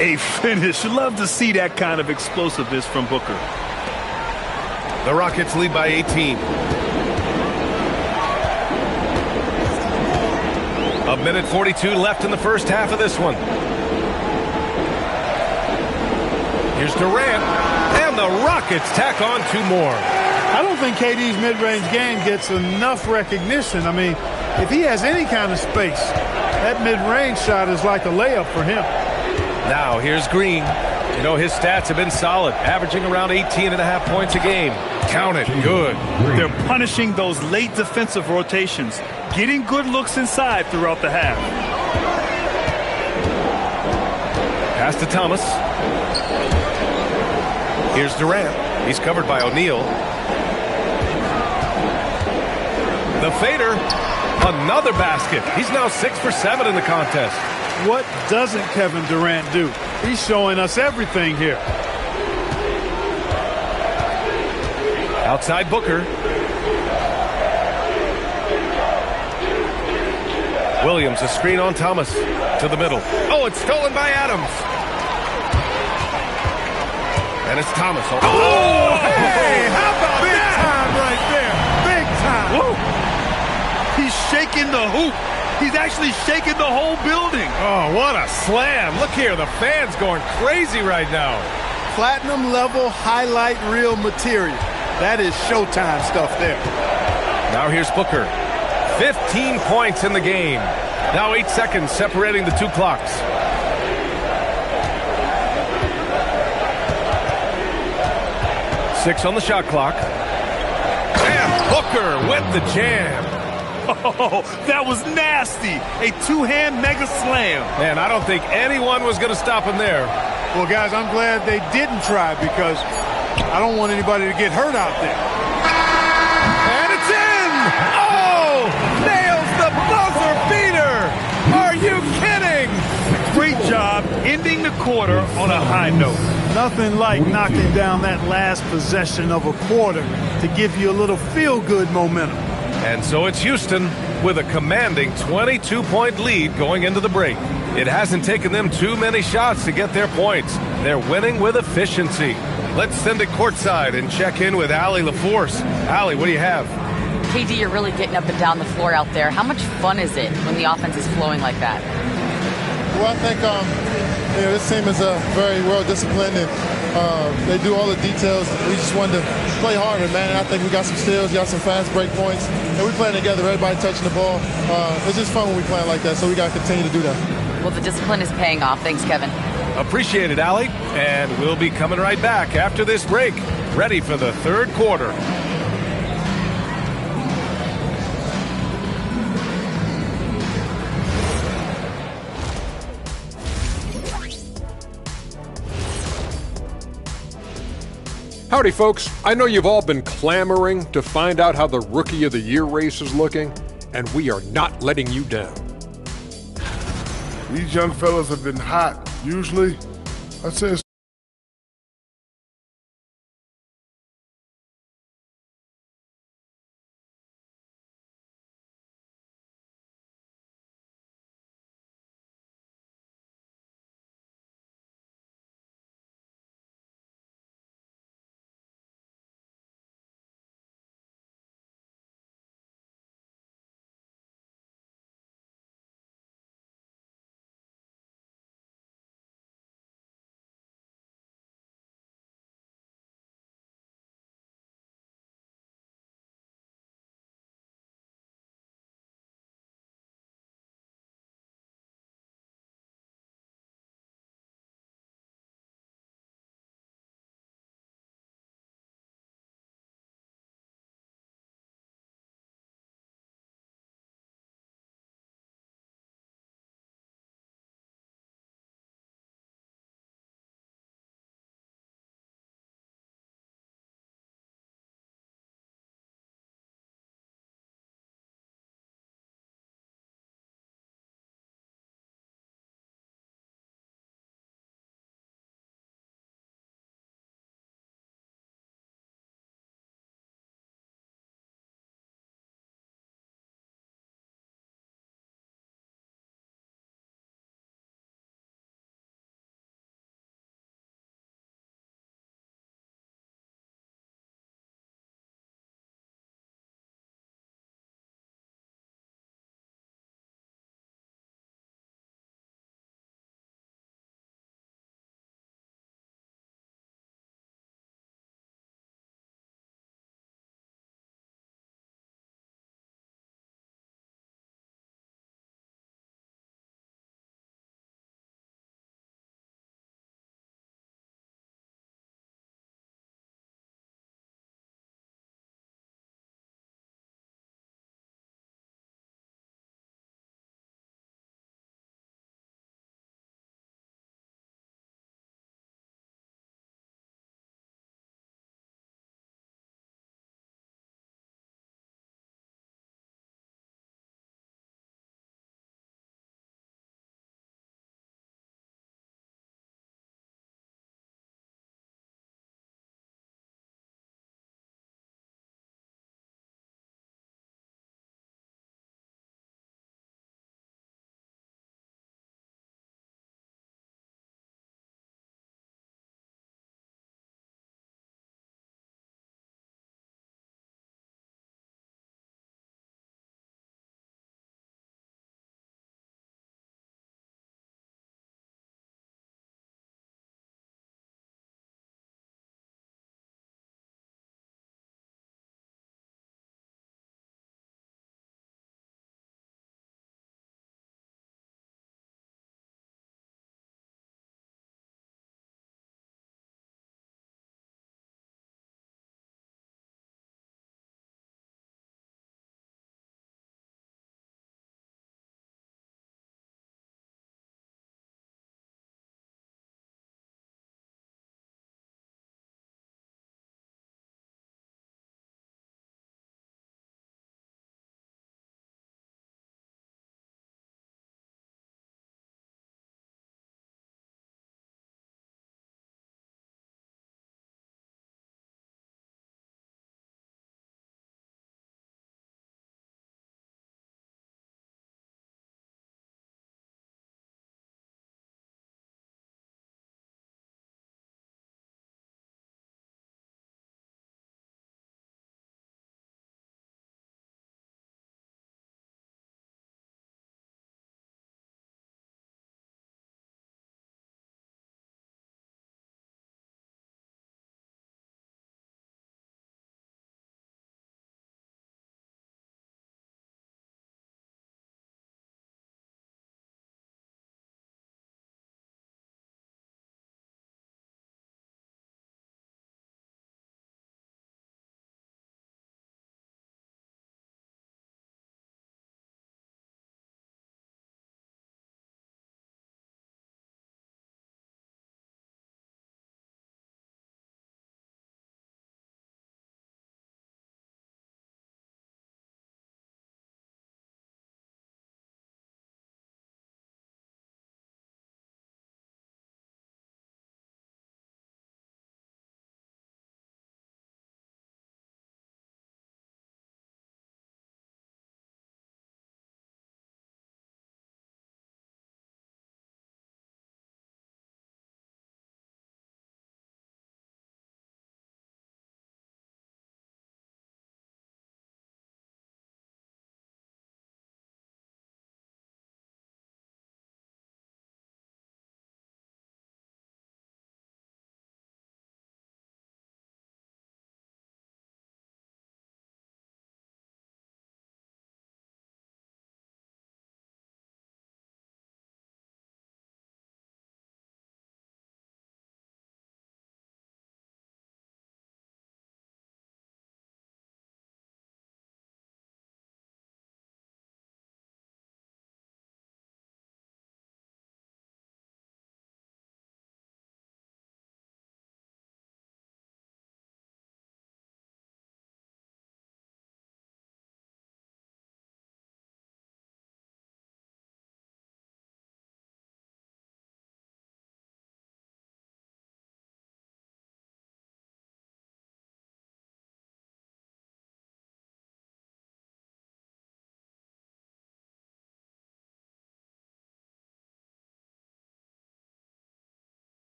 Speaker 5: A finish. Love to see that kind of explosiveness from Booker.
Speaker 4: The Rockets lead by 18. A minute 42 left in the first half of this one. Here's Durant, and the Rockets tack on 2 more.
Speaker 6: I don't think KD's mid-range game gets enough recognition. I mean, if he has any kind of space, that mid-range shot is like a layup for him.
Speaker 4: Now, here's Green. You know, his stats have been solid, averaging around 18.5 points a game. Count it, good.
Speaker 5: They're punishing those late defensive rotations, getting good looks inside throughout the half.
Speaker 4: Pass to Thomas. Here's Durant. He's covered by O'Neal. The fader Another basket. He's now 6 for 7 in the contest.
Speaker 6: What doesn't Kevin Durant do? He's showing us everything here.
Speaker 4: Outside Booker. Williams, a screen on Thomas. To the middle. Oh, it's stolen by Adams. And it's Thomas.
Speaker 6: Oh, hey, how about big time right there? Big time.
Speaker 5: Woo. He's shaking the hoop. He's actually shaking the whole building.
Speaker 4: Oh, what a slam. Look here, the fans going crazy right now.
Speaker 6: Platinum level highlight reel material. That is Showtime stuff there.
Speaker 4: Now here's Booker. 15 points in the game. Now 8 seconds separating the two clocks. Six on the shot clock. And Booker with the jam.
Speaker 5: Oh, that was nasty. A two-hand mega slam.
Speaker 4: Man, I don't think anyone was going to stop him there.
Speaker 6: Well, guys, I'm glad they didn't try because I don't want anybody to get hurt out there.
Speaker 4: And it's in! Oh! Nails the buzzer beater! Are you kidding?
Speaker 5: Great job ending the quarter on a high note.
Speaker 6: Nothing like knocking down that last possession of a quarter to give you a little feel-good momentum.
Speaker 4: And so it's Houston with a commanding 22-point lead going into the break. It hasn't taken them too many shots to get their points. They're winning with efficiency. Let's send it courtside and check in with Allie LaForce. Allie, what do you have?
Speaker 7: KD, you're really getting up and down the floor out there. How much fun is it when the offense is flowing like that?
Speaker 9: Well, I think this team is very well disciplined and they do all the details. We just wanted to play harder, man. And I think we got some steals, got some fast break points, and we're playing together. Everybody touching the ball. It's just fun when we play like that, so we got to continue to do that.
Speaker 7: Well, the discipline is paying off. Thanks, Kevin.
Speaker 4: Appreciate it, Allie. And we'll be coming right back after this break, ready for the third quarter.
Speaker 10: Howdy, folks. I know you've all been clamoring to find out how the Rookie of the Year race is looking, and we are not letting you down.
Speaker 11: These young fellas have been hot. Usually, I'd say it's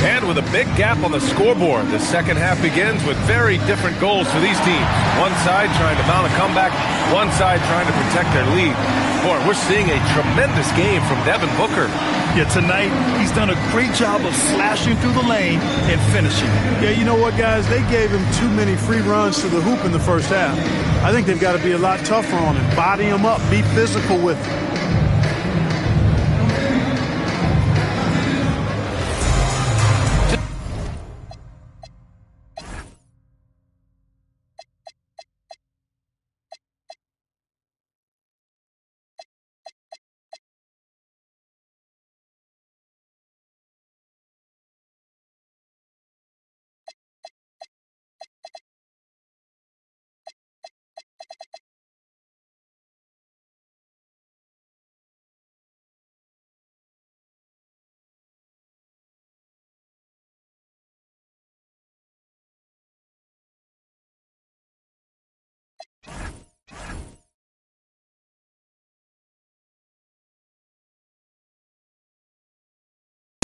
Speaker 4: And with a big gap on the scoreboard, the second half begins with very different goals for these teams. One side trying to mount a comeback, one side trying to protect their lead. Boy, we're seeing a tremendous game from Devin Booker.
Speaker 5: Yeah, tonight he's done a great job of slashing through the lane and finishing.
Speaker 6: Yeah, you know what, guys? They gave him too many free runs to the hoop in the first half. I think they've got to be a lot tougher on him. Body him up. Be physical with him.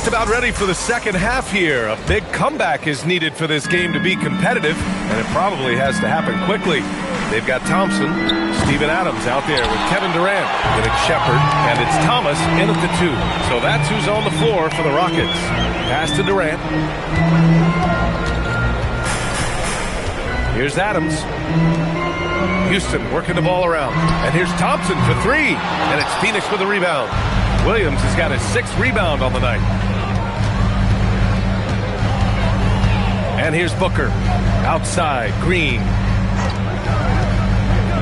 Speaker 4: About ready for the second half here. A big comeback is needed for this game to be competitive, and it probably has to happen quickly. They've got Thompson, Steven Adams out there with Kevin Durant, then it's Shepard, and it's Thomas in at the 2. So that's who's on the floor for the Rockets. Pass to Durant. Here's Adams. Houston working the ball around. And here's Thompson for 3, and it's Phoenix with the rebound. Williams has got his 6th rebound on the night. And here's Booker. Outside, Green.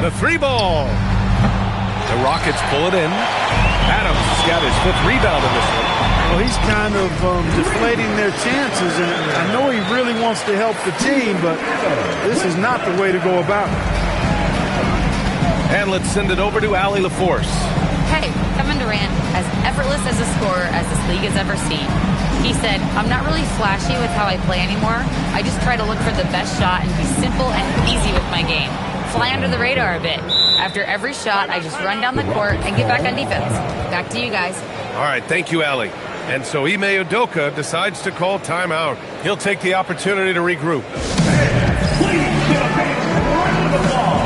Speaker 4: The 3 ball. The Rockets pull it in. Adams has got his 5th rebound in this one.
Speaker 6: Well, he's kind of deflating their chances, and I know he really wants to help the team, but this is not the way to go about it.
Speaker 4: And let's send it over to Allie LaForce.
Speaker 7: Hey, Kevin Durant, as effortless as a scorer as this league has ever seen. He said, I'm not really flashy with how I play anymore. I just try to look for the best shot and be simple and easy with my game. Fly under the radar a bit. After every shot, I just run down the court and get back on defense. Back to you guys.
Speaker 4: All right, thank you, Allie. And so Ime Udoka decides to call timeout. He'll take the opportunity to regroup.
Speaker 2: Please get a right to the ball.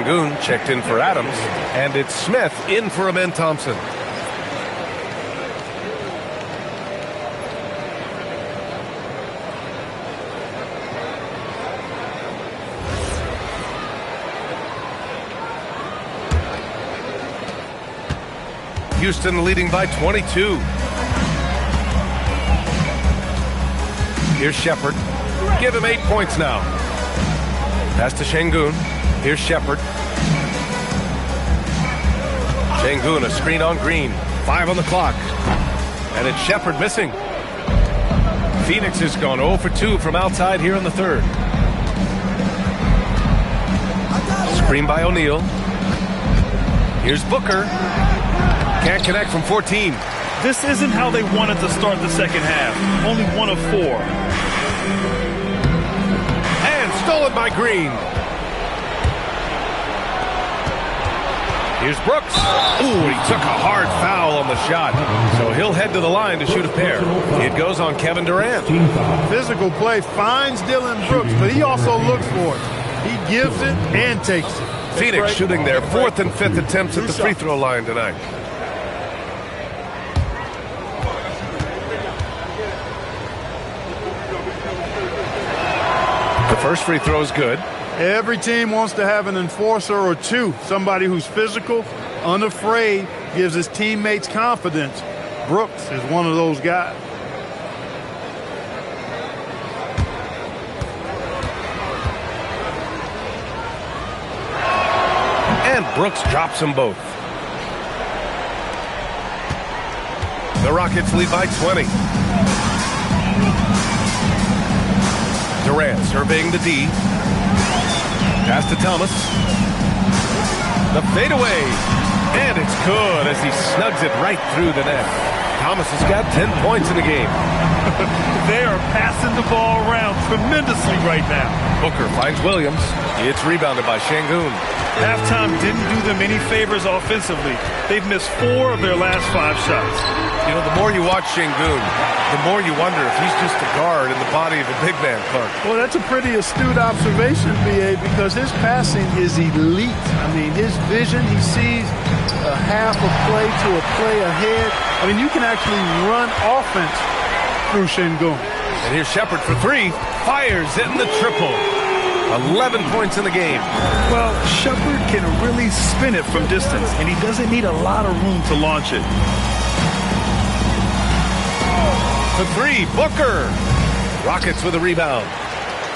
Speaker 4: Şengün checked in for Adams, and it's Smith in for Amen Thompson. Houston leading by 22. Here's Shepard. Give him 8 points now. Pass to Şengün. Here's Shepard. Şengün, a screen on Green. 5 on the clock. And it's Shepard missing. Phoenix has gone 0 for 2 from outside here in the third. Screen by O'Neal. Here's Booker. Can't connect from 14.
Speaker 5: This isn't how they wanted to start the second half. Only 1 of 4.
Speaker 4: And stolen by Green. Here's Brooks. Ooh, he took a hard foul on the shot. So he'll head to the line to shoot a pair. It goes on Kevin Durant.
Speaker 6: Physical play finds Dillon Brooks, but he also looks for it. He gives it and takes it.
Speaker 4: Phoenix shooting their 4th and 5th attempts at the free throw line tonight. The first free throw is good.
Speaker 6: Every team wants to have an enforcer or two, somebody who's physical, unafraid, gives his teammates confidence. Brooks is one of those guys.
Speaker 4: And Brooks drops them both. The Rockets lead by 20. Durant surveying the D. Pass to Thomas. The fadeaway. And it's good as he snugs it right through the net. Thomas has got 10 points in the game.
Speaker 5: They are passing the ball around tremendously right now.
Speaker 4: Booker finds Williams. It's rebounded by Şengün.
Speaker 5: Halftime didn't do them any favors offensively. They've missed 4 of their last 5 shots.
Speaker 4: You know, the more you watch Şengün, the more you wonder if he's just a guard in the body of a big man, Clark.
Speaker 6: Well, that's a pretty astute observation, B.A., because his passing is elite. I mean, his vision, he sees a half a play to a play ahead. I mean, you can actually run offense through Şengün.
Speaker 4: And here's Shepard for 3. Fires in the triple. 11 points in the game.
Speaker 5: Well, Shepard can really spin it from distance, and he doesn't need a lot of room to launch it.
Speaker 4: For 3, Booker. Rockets with a rebound.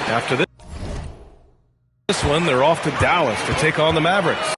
Speaker 4: After this one, they're off to Dallas to take on the Mavericks.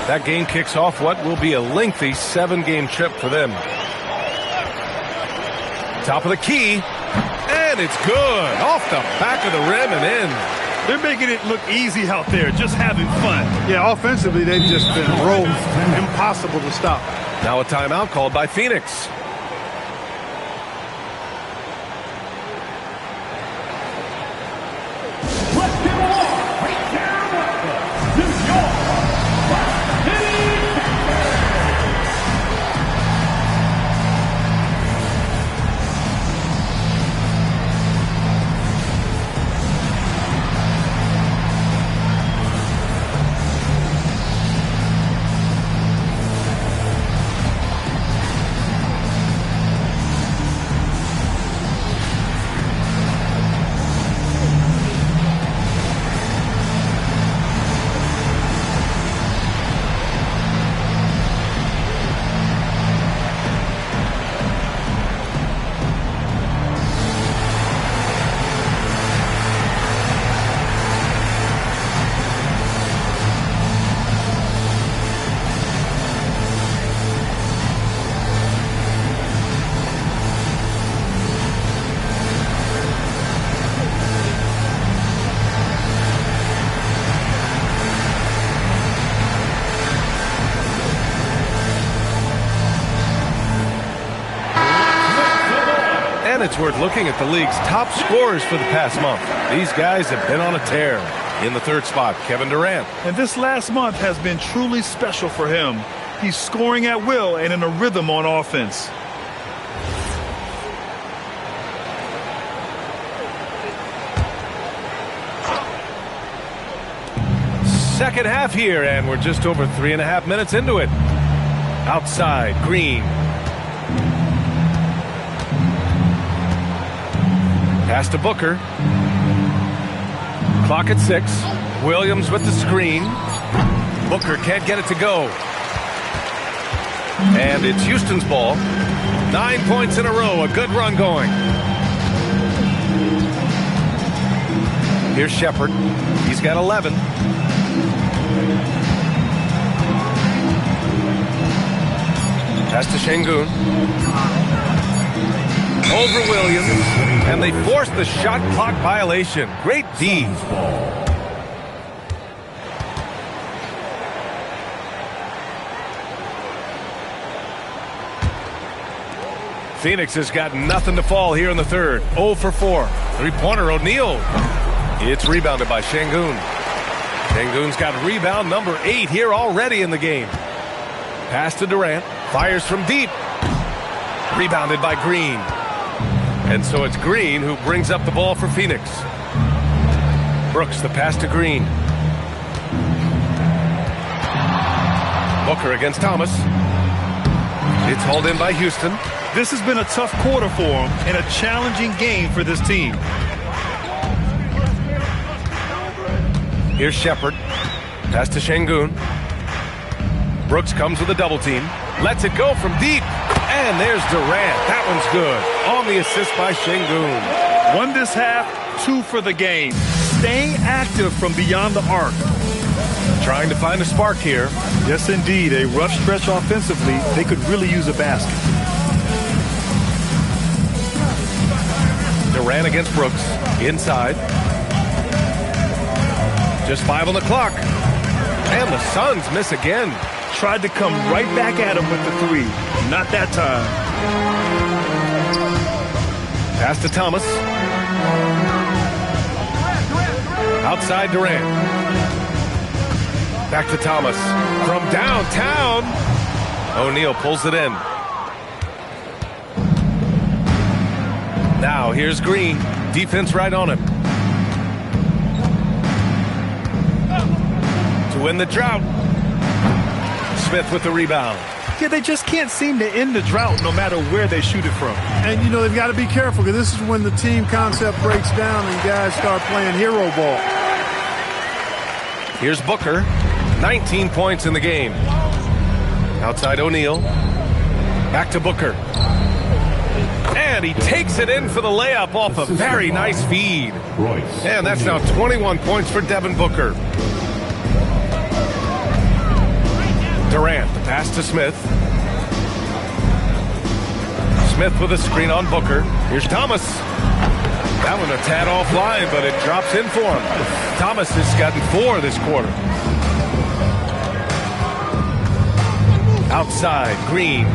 Speaker 4: That game kicks off what will be a lengthy 7-game trip for them. Top of the key, and it's good. Off the back of the rim and in.
Speaker 5: They're making it look easy out there, just having fun.
Speaker 6: Yeah, offensively, they've just been rolled. Impossible to stop.
Speaker 4: Now a timeout called by Phoenix. It's worth looking at the league's top scorers for the past month. These guys have been on a tear. In the third spot, Kevin Durant.
Speaker 5: And this last month has been truly special for him. He's scoring at will and in a rhythm on offense.
Speaker 4: Second half here, and we're just over 3.5 minutes into it. Outside, Green. Pass to Booker. Clock at 6. Williams with the screen. Booker can't get it to go. And it's Houston's ball. 9 points in a row. A good run going. Here's Shepherd. He's got 11. Pass to Şengün. Over Williams, and they force the shot clock violation. Great D. Phoenix has got nothing to fall here in the third. 0 for 4. Three-pointer, O'Neal. It's rebounded by Şengün. Şengün's got rebound number 8 here already in the game. Pass to Durant. Fires from deep. Rebounded by Green. And so it's Green who brings up the ball for Phoenix. Brooks, the pass to Green. Booker against Thomas. It's hauled in by Houston.
Speaker 5: This has been a tough quarter for him and a challenging game for this team.
Speaker 4: Here's Shepherd. Pass to Şengün. Brooks comes with a double team. Lets it go from deep. And there's Durant. That one's good. On the assist by Şengün.
Speaker 5: 1 this half, 2 for the game. Staying active from beyond the arc.
Speaker 4: Trying to find a spark here.
Speaker 5: Yes, indeed. A rough stretch offensively. They could really use a basket.
Speaker 4: Durant against Brooks. Inside. Just 5 on the clock. And the Suns miss again.
Speaker 5: Tried to come right back at him with the 3. Not that time.
Speaker 4: Pass to Thomas. Outside Durant. Back to Thomas. From downtown. O'Neal pulls it in. Now here's Green. Defense right on him. To win the drought. Smith with the rebound.
Speaker 5: Yeah, they just can't seem to end the drought no matter where they shoot it from.
Speaker 6: And, you know, they've got to be careful because this is when the team concept breaks down and guys start playing hero ball.
Speaker 4: Here's Booker. 19 points in the game. Outside O'Neal. Back to Booker. And he takes it in for the layup off a very nice feed. And that's now 21 points for Devin Booker. Durant, the pass to Smith. Smith with a screen on Booker. Here's Thomas. That one a tad offline, but it drops in for him. Thomas has gotten 4 this quarter. Outside, Green.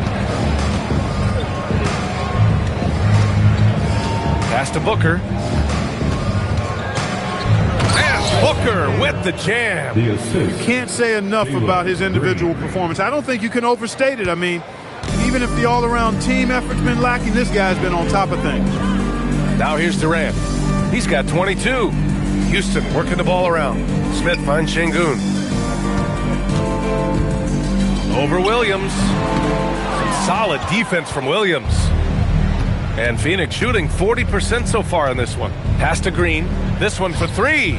Speaker 4: Pass to Booker. And Booker with the jam.
Speaker 6: You can't say enough about his individual performance. I don't think you can overstate it. I mean, even if the all-around team effort's been lacking, this guy's been on top of things.
Speaker 4: Now here's Durant. He's got 22. Houston working the ball around. Smith finds Şengün. Over Williams. Some solid defense from Williams. And Phoenix shooting 40% so far in this one. Pass to Green. This one for 3.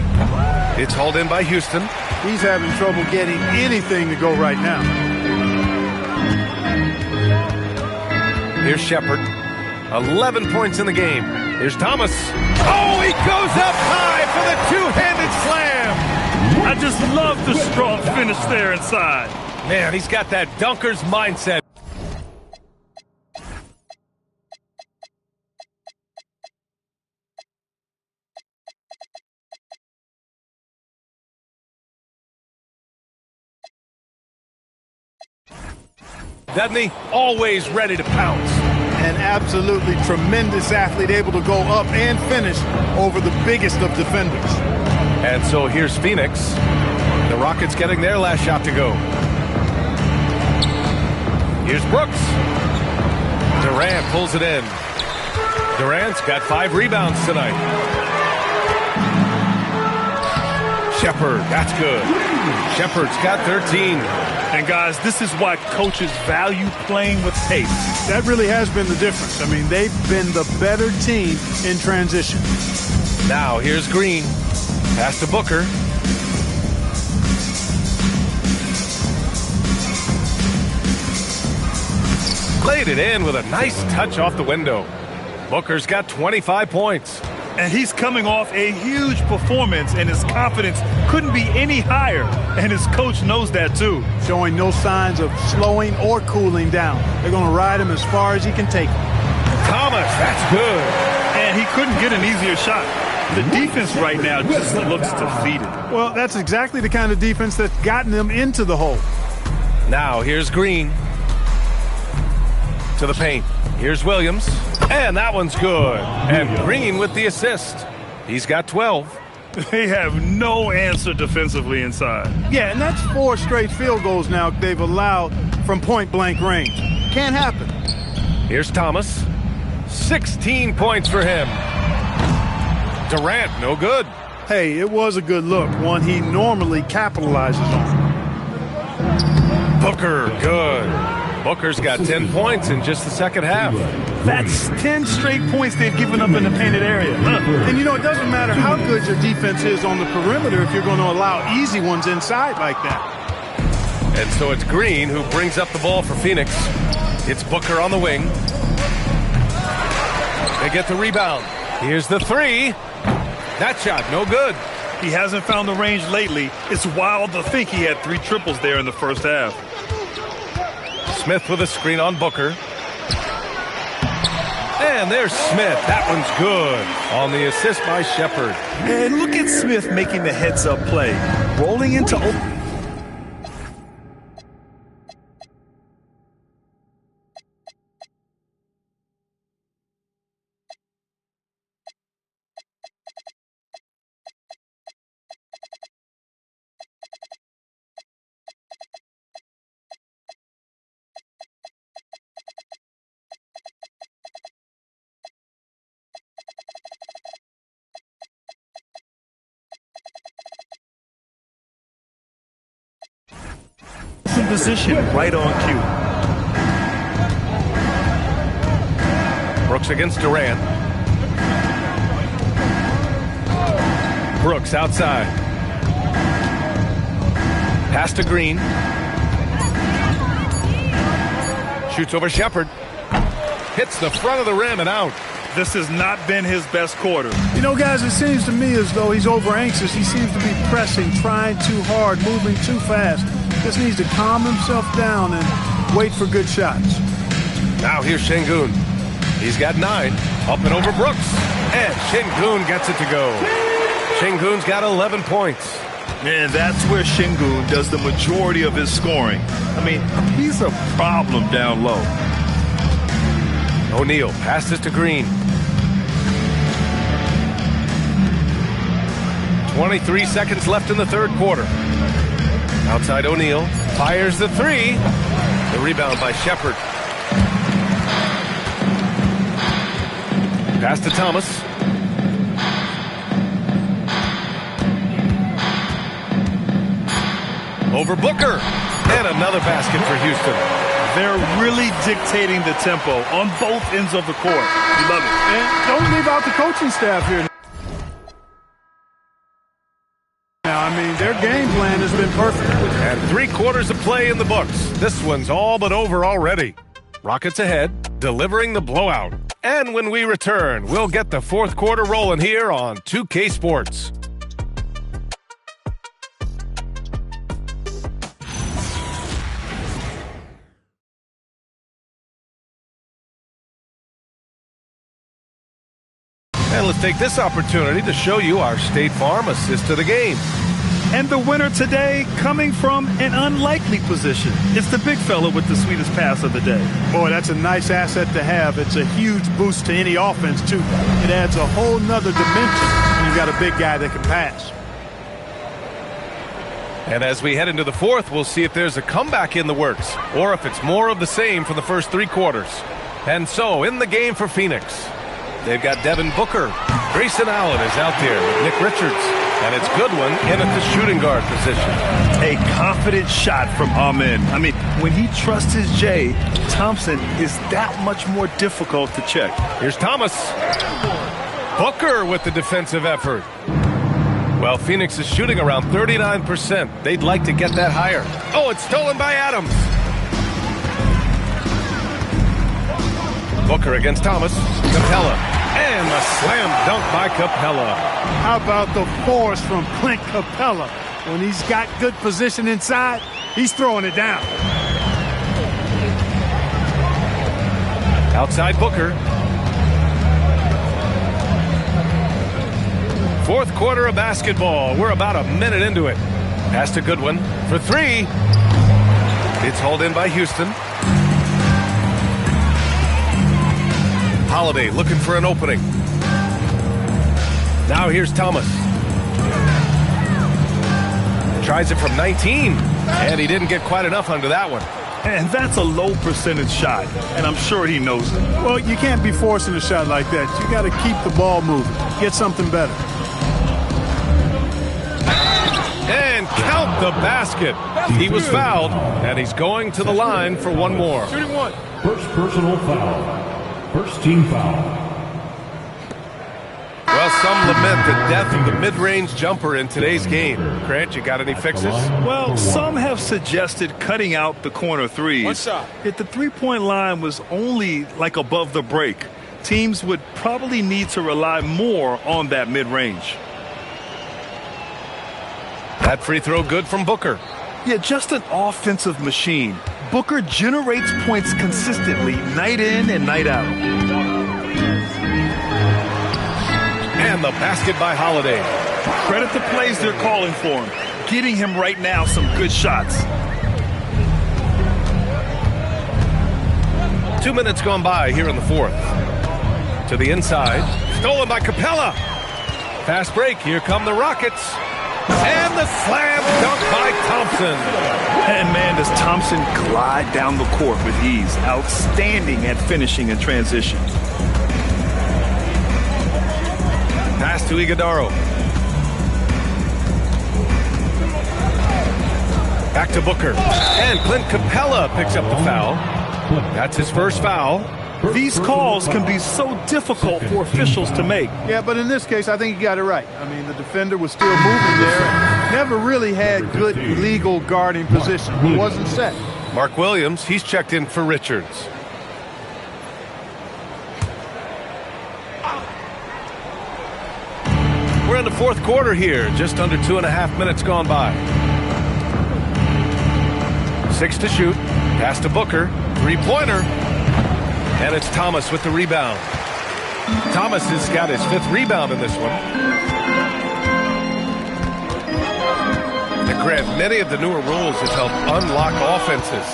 Speaker 4: It's hauled in by Houston.
Speaker 6: He's having trouble getting anything to go right now.
Speaker 4: Here's Shepherd. 11 points in the game. Here's Thomas. Oh, he goes up high for the two-handed slam.
Speaker 5: I just love the strong finish there inside.
Speaker 4: Man, he's got that dunker's mindset. Doesn't he? Always ready to pounce.
Speaker 6: An absolutely tremendous athlete, able to go up and finish over the biggest of defenders.
Speaker 4: And so here's Phoenix. The Rockets getting their last shot to go. Here's Brooks. Durant pulls it in. Durant's got 5 rebounds tonight. Shepherd, that's good. Shepherd's got 13.
Speaker 5: And guys, this is why coaches value playing with pace.
Speaker 6: That really has been the difference. I mean, they've been the better team in transition.
Speaker 4: Now here's Green. Pass to Booker. Laid it in with a nice touch off the window. Booker's got 25 points.
Speaker 5: And he's coming off a huge performance, and his confidence couldn't be any higher. And his coach knows that, too.
Speaker 6: Showing no signs of slowing or cooling down. They're going to ride him as far as he can take him.
Speaker 4: Thomas, that's good.
Speaker 5: And he couldn't get an easier shot. The defense right now just looks defeated.
Speaker 6: Well, that's exactly the kind of defense that's gotten them into the hole.
Speaker 4: Now here's Green. To the paint. Here's Williams. And that one's good. And Green with the assist. He's got 12.
Speaker 5: They have no answer defensively inside.
Speaker 6: Yeah, and that's 4 straight field goals now they've allowed from point-blank range. Can't happen.
Speaker 4: Here's Thomas. 16 points for him. Durant, no good.
Speaker 6: Hey, it was a good look, one he normally capitalizes on.
Speaker 4: Booker, good. Booker's got 10 points in just the second half.
Speaker 5: That's 10 straight points they've given up in the painted area.
Speaker 6: And, you know, it doesn't matter how good your defense is on the perimeter if you're going to allow easy ones inside like that.
Speaker 4: And so it's Green who brings up the ball for Phoenix. It's Booker on the wing. They get the rebound. Here's the 3. That shot, no good.
Speaker 5: He hasn't found the range lately. It's wild to think he had 3 triples there in the first half.
Speaker 4: Smith with a screen on Booker. And there's Smith. That one's good on the assist by Shepherd.
Speaker 5: And look at Smith making the heads-up play. Rolling into open. Position right on cue.
Speaker 4: Brooks against Durant. Brooks outside. Pass to Green. Shoots over Shepherd. Hits the front of the rim and out.
Speaker 5: This has not been his best quarter.
Speaker 6: You know, guys, it seems to me as though he's over anxious. He seems to be pressing, trying too hard, moving too fast. Just needs to calm himself down and wait for good shots.
Speaker 4: Now here's Şengün. He's got 9. Up and over Brooks. And Şengün gets it to go. Şengün's got 11 points.
Speaker 5: Man, that's where Şengün does the majority of his scoring. I mean, he's a problem down low.
Speaker 4: O'Neal passes to Green. 23 seconds left in the third quarter. Outside O'Neal. Fires the 3. The rebound by Shepherd. Pass to Thomas. Over Booker. And another basket for Houston.
Speaker 5: They're really dictating the tempo on both ends of the court. You love it.
Speaker 6: And don't leave out the coaching staff here. Now, I mean, their game plan has been perfect.
Speaker 4: And 3 quarters of play in the books. This one's all but over already. Rockets ahead, delivering the blowout. And when we return, we'll get the fourth quarter rolling here on 2K Sports. And let's take this opportunity to show you our State Farm assist of the game.
Speaker 5: And the winner today coming from an unlikely position. It's the big fella with the sweetest pass of the day.
Speaker 6: Boy, that's a nice asset to have. It's a huge boost to any offense, too. It adds a whole nother dimension when you've got a big guy that can pass.
Speaker 4: And as we head into the fourth, we'll see if there's a comeback in the works or if it's more of the same from the first 3 quarters. And so, in the game for Phoenix, they've got Devin Booker. Grayson Allen is out there with Nick Richards. And it's Goodwin in at the shooting guard position.
Speaker 5: A confident shot from Amen. I mean, when he trusts his J, Thompson is that much more difficult to check.
Speaker 4: Here's Thomas. Booker with the defensive effort. Well, Phoenix is shooting around 39%. They'd like to get that higher. Oh, it's stolen by Adams. Booker against Thomas. Capella. And a slam dunk by Capella.
Speaker 6: How about the force from Clint Capella? When he's got good position inside, he's throwing it down.
Speaker 4: Outside Booker. Fourth quarter of basketball. We're about a minute into it. Pass to Goodwin for 3. It's hauled in by Houston. Holiday looking for an opening. Now here's Thomas. Tries it from 19, and he didn't get quite enough under that one.
Speaker 5: And that's a low percentage shot, and I'm sure he knows it.
Speaker 6: Well, you can't be forcing a shot like that. You got to keep the ball moving. Get something better.
Speaker 4: And count the basket. He was fouled, and he's going to the line for one more.
Speaker 1: Shooting one.
Speaker 8: First personal foul. First team foul.
Speaker 4: Well, some lament the death of the mid-range jumper in today's game. Grant, you got any fixes?
Speaker 5: Well, some have suggested cutting out the corner threes.
Speaker 1: One shot.
Speaker 5: If the three-point line was only like above the break, teams would probably need to rely more on that mid-range.
Speaker 4: That free throw good from Booker.
Speaker 5: Yeah, just an offensive machine. Booker generates points consistently, night in and night out.
Speaker 4: And the basket by Holiday.
Speaker 5: Credit the plays they're calling for him. Getting him right now some good shots.
Speaker 4: 2 minutes gone by here in the fourth. To the inside. Stolen by Capella. Fast break. Here come the Rockets. And the slam dunk by Thompson.
Speaker 5: And man, does Thompson glide down the court with ease. Outstanding at finishing in transition.
Speaker 4: Pass to Iguodaro. Back to Booker. And Clint Capella picks up the foul. That's his first foul.
Speaker 5: These calls can be so difficult for officials to make.
Speaker 6: Yeah, but in this case, I think you got it right. I mean, the defender was still moving there and never really had good legal guarding position. He wasn't set.
Speaker 4: Mark Williams, he's checked in for Richards. We're in the fourth quarter here, just under 2.5 minutes gone by. 6 to shoot. Pass to Booker. Three-pointer. And it's Thomas with the rebound. Thomas has got his 5th rebound in this one. And Grant, many of the newer rules have helped unlock offenses.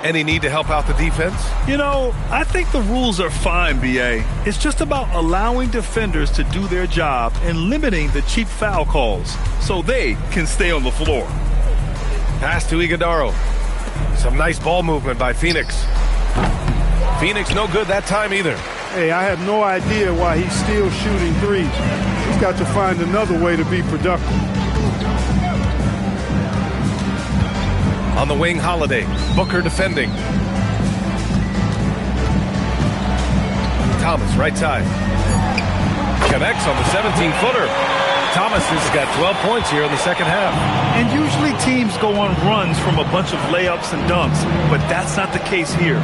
Speaker 4: Any need to help out the defense?
Speaker 5: You know, I think the rules are fine, B.A. It's just about allowing defenders to do their job and limiting the cheap foul calls so they can stay on the floor.
Speaker 4: Pass to Iguodaro. Some nice ball movement by Phoenix. Phoenix no good that time either.
Speaker 6: Hey, I have no idea why he's still shooting threes. He's got to find another way to be productive.
Speaker 4: On the wing, Holiday. Booker defending. Thomas, right side. Connects on the 17-footer. Thomas has got 12 points here in the second half.
Speaker 5: And usually teams go on runs from a bunch of layups and dunks, but that's not the case here.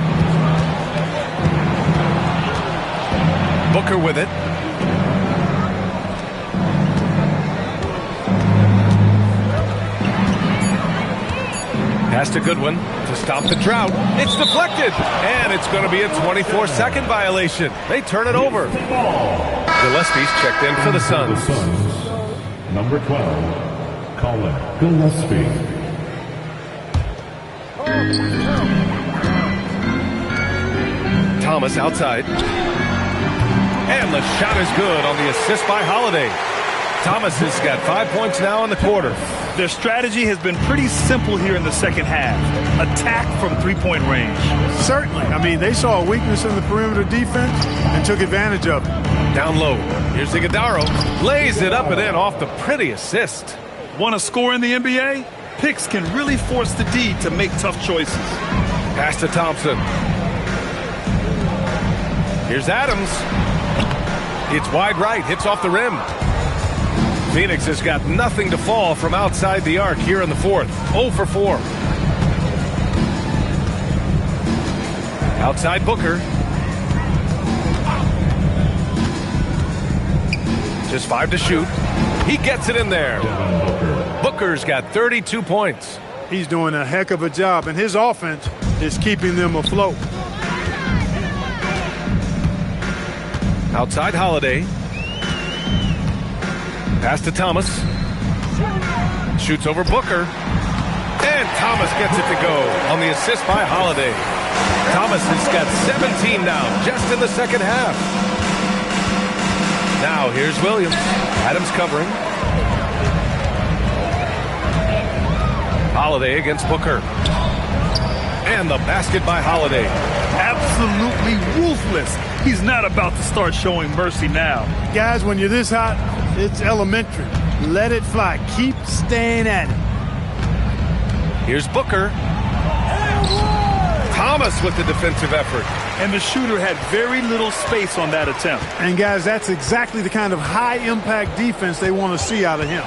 Speaker 4: Booker with it. Pass to Goodwin to stop the drought. It's deflected, and it's going to be a 24-second violation. They turn it over. Gillespie's checked in for the Suns.
Speaker 8: Number 12, Colin Gillespie.
Speaker 4: Thomas outside. And the shot is good on the assist by Holiday. Thomas has got 5 points now in the quarter.
Speaker 5: Their strategy has been pretty simple here in the second half. Attack from three-point range.
Speaker 6: Certainly. I mean, they saw a weakness in the perimeter defense and took advantage of it.
Speaker 4: Down low. Here's Iguodaro. Lays it up and in off the pretty assist.
Speaker 5: Want to score in the NBA? Picks can really force the D to make tough choices.
Speaker 4: Pass to Thompson. Here's Adams. It's wide right. Hits off the rim. Phoenix has got nothing to fall from outside the arc here in the fourth. 0 for 4. Outside Booker. Just 5 to shoot. He gets it in there. Booker's got 32 points.
Speaker 6: He's doing a heck of a job, and his offense is keeping them afloat.
Speaker 4: Outside Holiday. Pass to Thomas. Shoots over Booker. And Thomas gets it to go on the assist by Holiday. Thomas has got 17 now, just in the second half. Now here's Williams. Adams covering. Holiday against Booker. And the basket by Holiday.
Speaker 5: Absolutely ruthless. He's not about to start showing mercy now.
Speaker 6: Guys, when you're this hot, it's elementary. Let it fly. Keep staying at it.
Speaker 4: Here's Booker. Thomas with the defensive effort.
Speaker 5: And the shooter had very little space on that attempt.
Speaker 6: And guys, that's exactly the kind of high-impact defense they want to see out of him.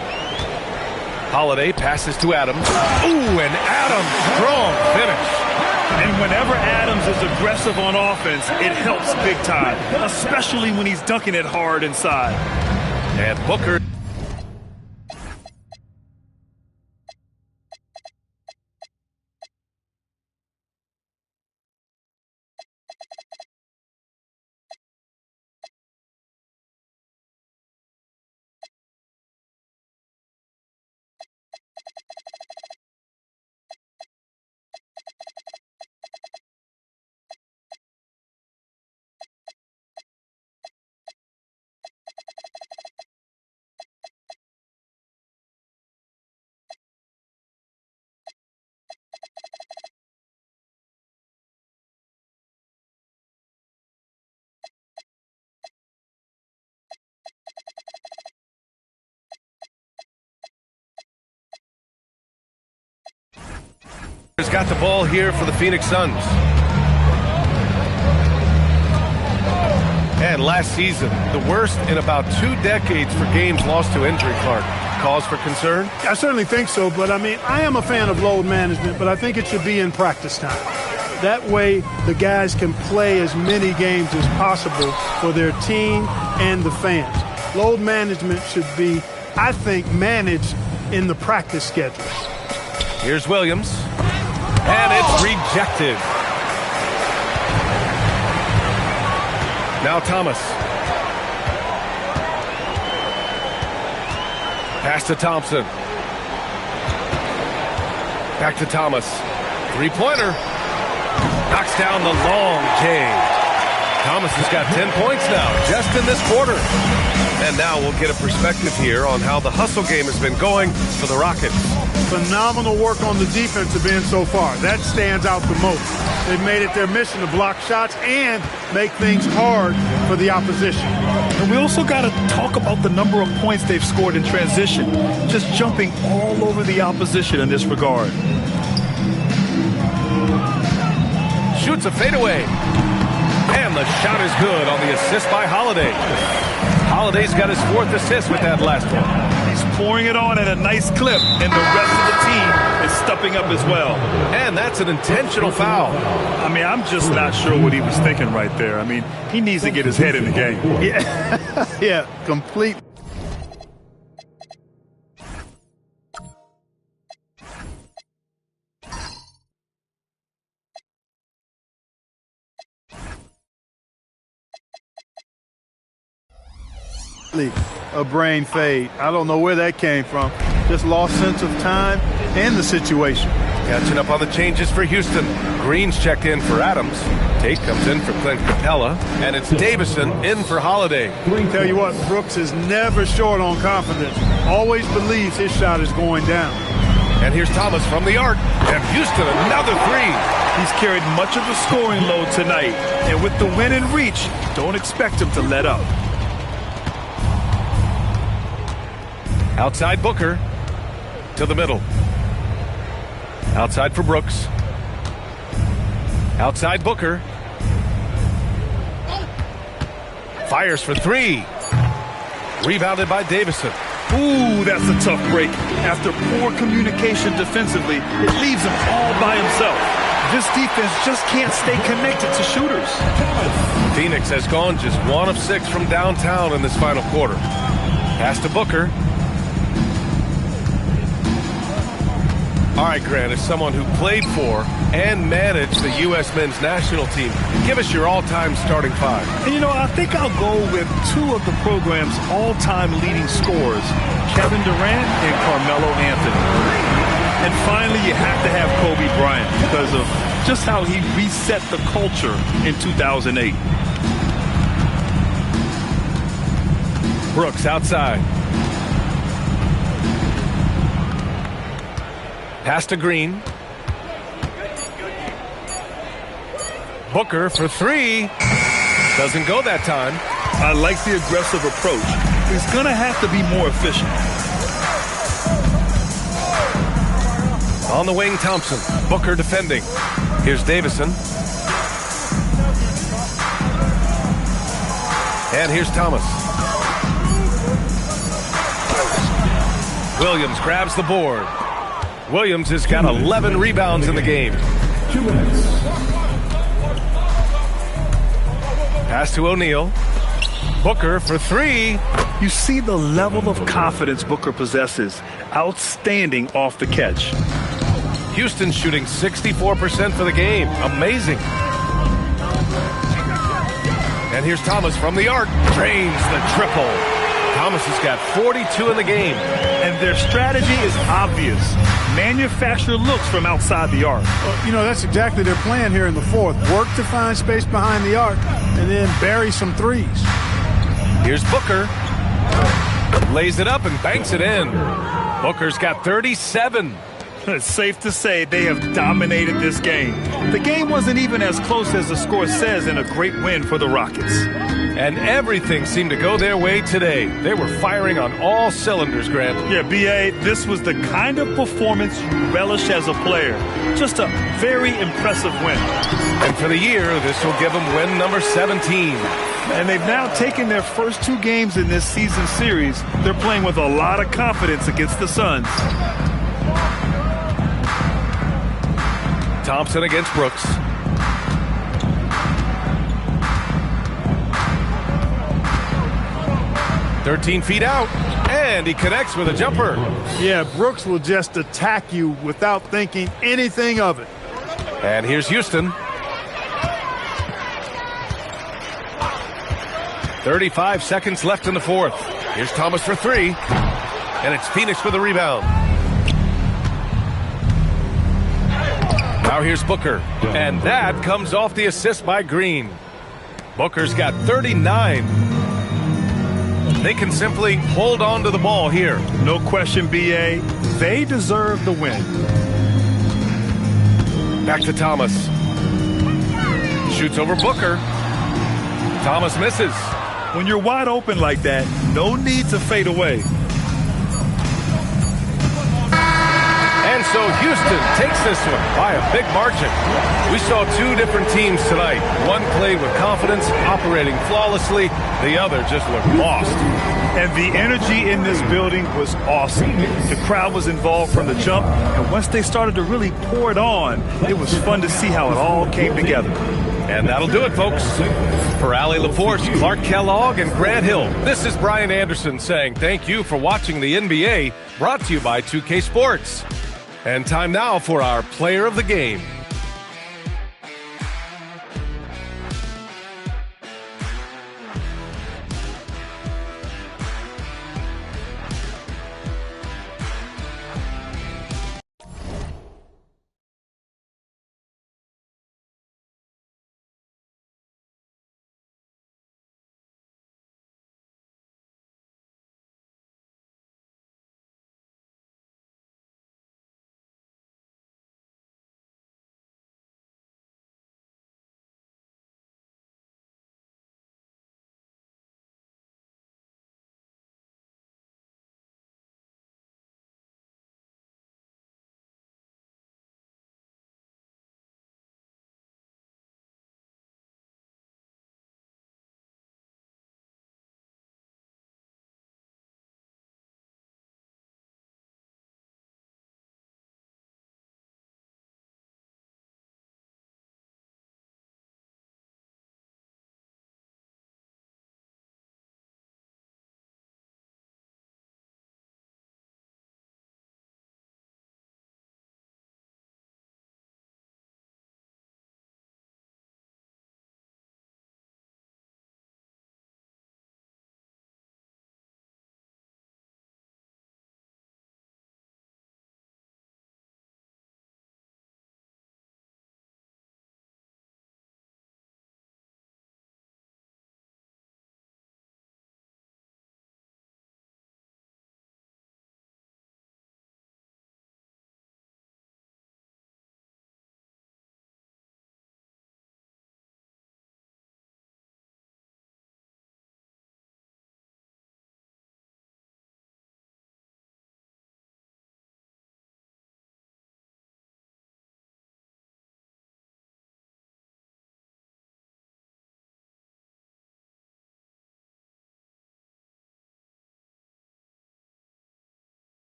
Speaker 4: Holiday passes to Adams. Ooh, and Adams, strong finish.
Speaker 5: And whenever Adams is aggressive on offense, it helps big time, especially when he's dunking it hard inside.
Speaker 4: And Booker. Has got the ball here for the Phoenix Suns. And last season, the worst in about 2 decades for games lost to injury, Clark. Cause for concern?
Speaker 6: I certainly think so, but I mean, I am a fan of load management, but I think it should be in practice time. That way, the guys can play as many games as possible for their team and the fans. Load management should be, I think, managed in the practice schedules.
Speaker 4: Here's Williams. And it it's rejected. Now Thomas. Pass to Thompson. Back to Thomas. Three-pointer. Knocks down the long James. Thomas has got 10 points now, just in this quarter. And now we'll get a perspective here on how the hustle game has been going for the Rockets.
Speaker 6: Phenomenal work on the defensive end so far. That stands out the most. They've made it their mission to block shots and make things hard for the opposition.
Speaker 5: And we also got to talk about the number of points they've scored in transition, just jumping all over the opposition in this regard.
Speaker 4: Shoots a fadeaway. And the shot is good on the assist by Holiday. Holiday's got his 4th assist with that last one.
Speaker 5: He's pouring it on at a nice clip, and the rest of the team is stepping up as well.
Speaker 4: And that's an intentional foul.
Speaker 5: I mean, I'm just not sure what he was thinking right there. I mean, he needs to get his head in the game.
Speaker 6: Yeah, complete. A brain fade. I don't know where that came from. Just lost sense of time and the situation.
Speaker 4: Catching up on the changes for Houston. Green's checked in for Adams. Tate comes in for Clint Capella. And it's Davison in for Holiday.
Speaker 6: Tell you what, Brooks is never short on confidence. Always believes his shot is going down.
Speaker 4: And here's Thomas from the arc. And Houston, another three.
Speaker 5: He's carried much of the scoring load tonight. And with the win in reach, don't expect him to let up.
Speaker 4: Outside Booker to the middle. Outside for Brooks. Outside Booker. Fires for three. Rebounded by Davison.
Speaker 5: Ooh, that's a tough break. After poor communication defensively, it leaves him all by himself. This defense just can't stay connected to shooters.
Speaker 4: Phoenix has gone just 1 of 6 from downtown in this final quarter. Pass to Booker. All right, Grant, as someone who played for and managed the U.S. men's national team, give us your all-time starting 5.
Speaker 5: And, you know, I think I'll go with 2 of the program's all-time leading scorers, Kevin Durant and Carmelo Anthony. And finally, you have to have Kobe Bryant because of just how he reset the culture in 2008.
Speaker 4: Brooks outside. Pass to Green. Booker for 3. Doesn't go that time.
Speaker 5: I like the aggressive approach. He's going to have to be more efficient.
Speaker 4: On the wing, Thompson. Booker defending. Here's Davison. And here's Thomas. Williams grabs the board. Williams has got 11 rebounds in the game.
Speaker 8: 2 minutes.
Speaker 4: Pass to O'Neal. Booker for 3.
Speaker 5: You see the level of confidence Booker possesses. Outstanding off the catch.
Speaker 4: Houston shooting 64% for the game. Amazing. And here's Thomas from the arc. Drains the triple. Thomas has got 42 in the game.
Speaker 5: And their strategy is obvious. Manufacture looks from outside the arc.
Speaker 6: You know, that's exactly their plan here in the 4th. Work to find space behind the arc and then bury some threes.
Speaker 4: Here's Booker. Lays it up and banks it in. Booker's got 37.
Speaker 5: It's safe to say they have dominated this game. The game wasn't even as close as the score says in a great win for the Rockets.
Speaker 4: And everything seemed to go their way today. They were firing on all cylinders, Grant.
Speaker 5: Yeah, B.A., this was the kind of performance you relish as a player. Just a very impressive win.
Speaker 4: And for the year, this will give them win number 17.
Speaker 5: And they've now taken their first 2 games in this season series. They're playing with a lot of confidence against the Suns.
Speaker 4: Thompson against Brooks. "13 feet out, and he connects with a jumper."
Speaker 6: Yeah, Brooks will just attack you without thinking anything of it.
Speaker 4: And here's Houston. 35 seconds left in the fourth. Here's Thomas for three. And it's Phoenix with the rebound. Now here's Booker. And that comes off the assist by Green. Booker's got 39. They can simply hold on to the ball here.
Speaker 5: No question, B.A. They deserve the win.
Speaker 4: Back to Thomas. Shoots over Booker. Thomas misses.
Speaker 5: When you're wide open like that, no need to fade away.
Speaker 4: And so Houston takes this one by a big margin. We saw two different teams tonight. One played with confidence, operating flawlessly. The other just looked lost.
Speaker 5: And the energy in this building was awesome. The crowd was involved from the jump, and once they started to really pour it on, it was fun to see how it all came together.
Speaker 4: And that'll do it, folks. For Allie LaForce, Clark Kellogg, and Grant Hill, this is Brian Anderson saying thank you for watching the NBA, brought to you by 2K Sports. And time now for our player of the game.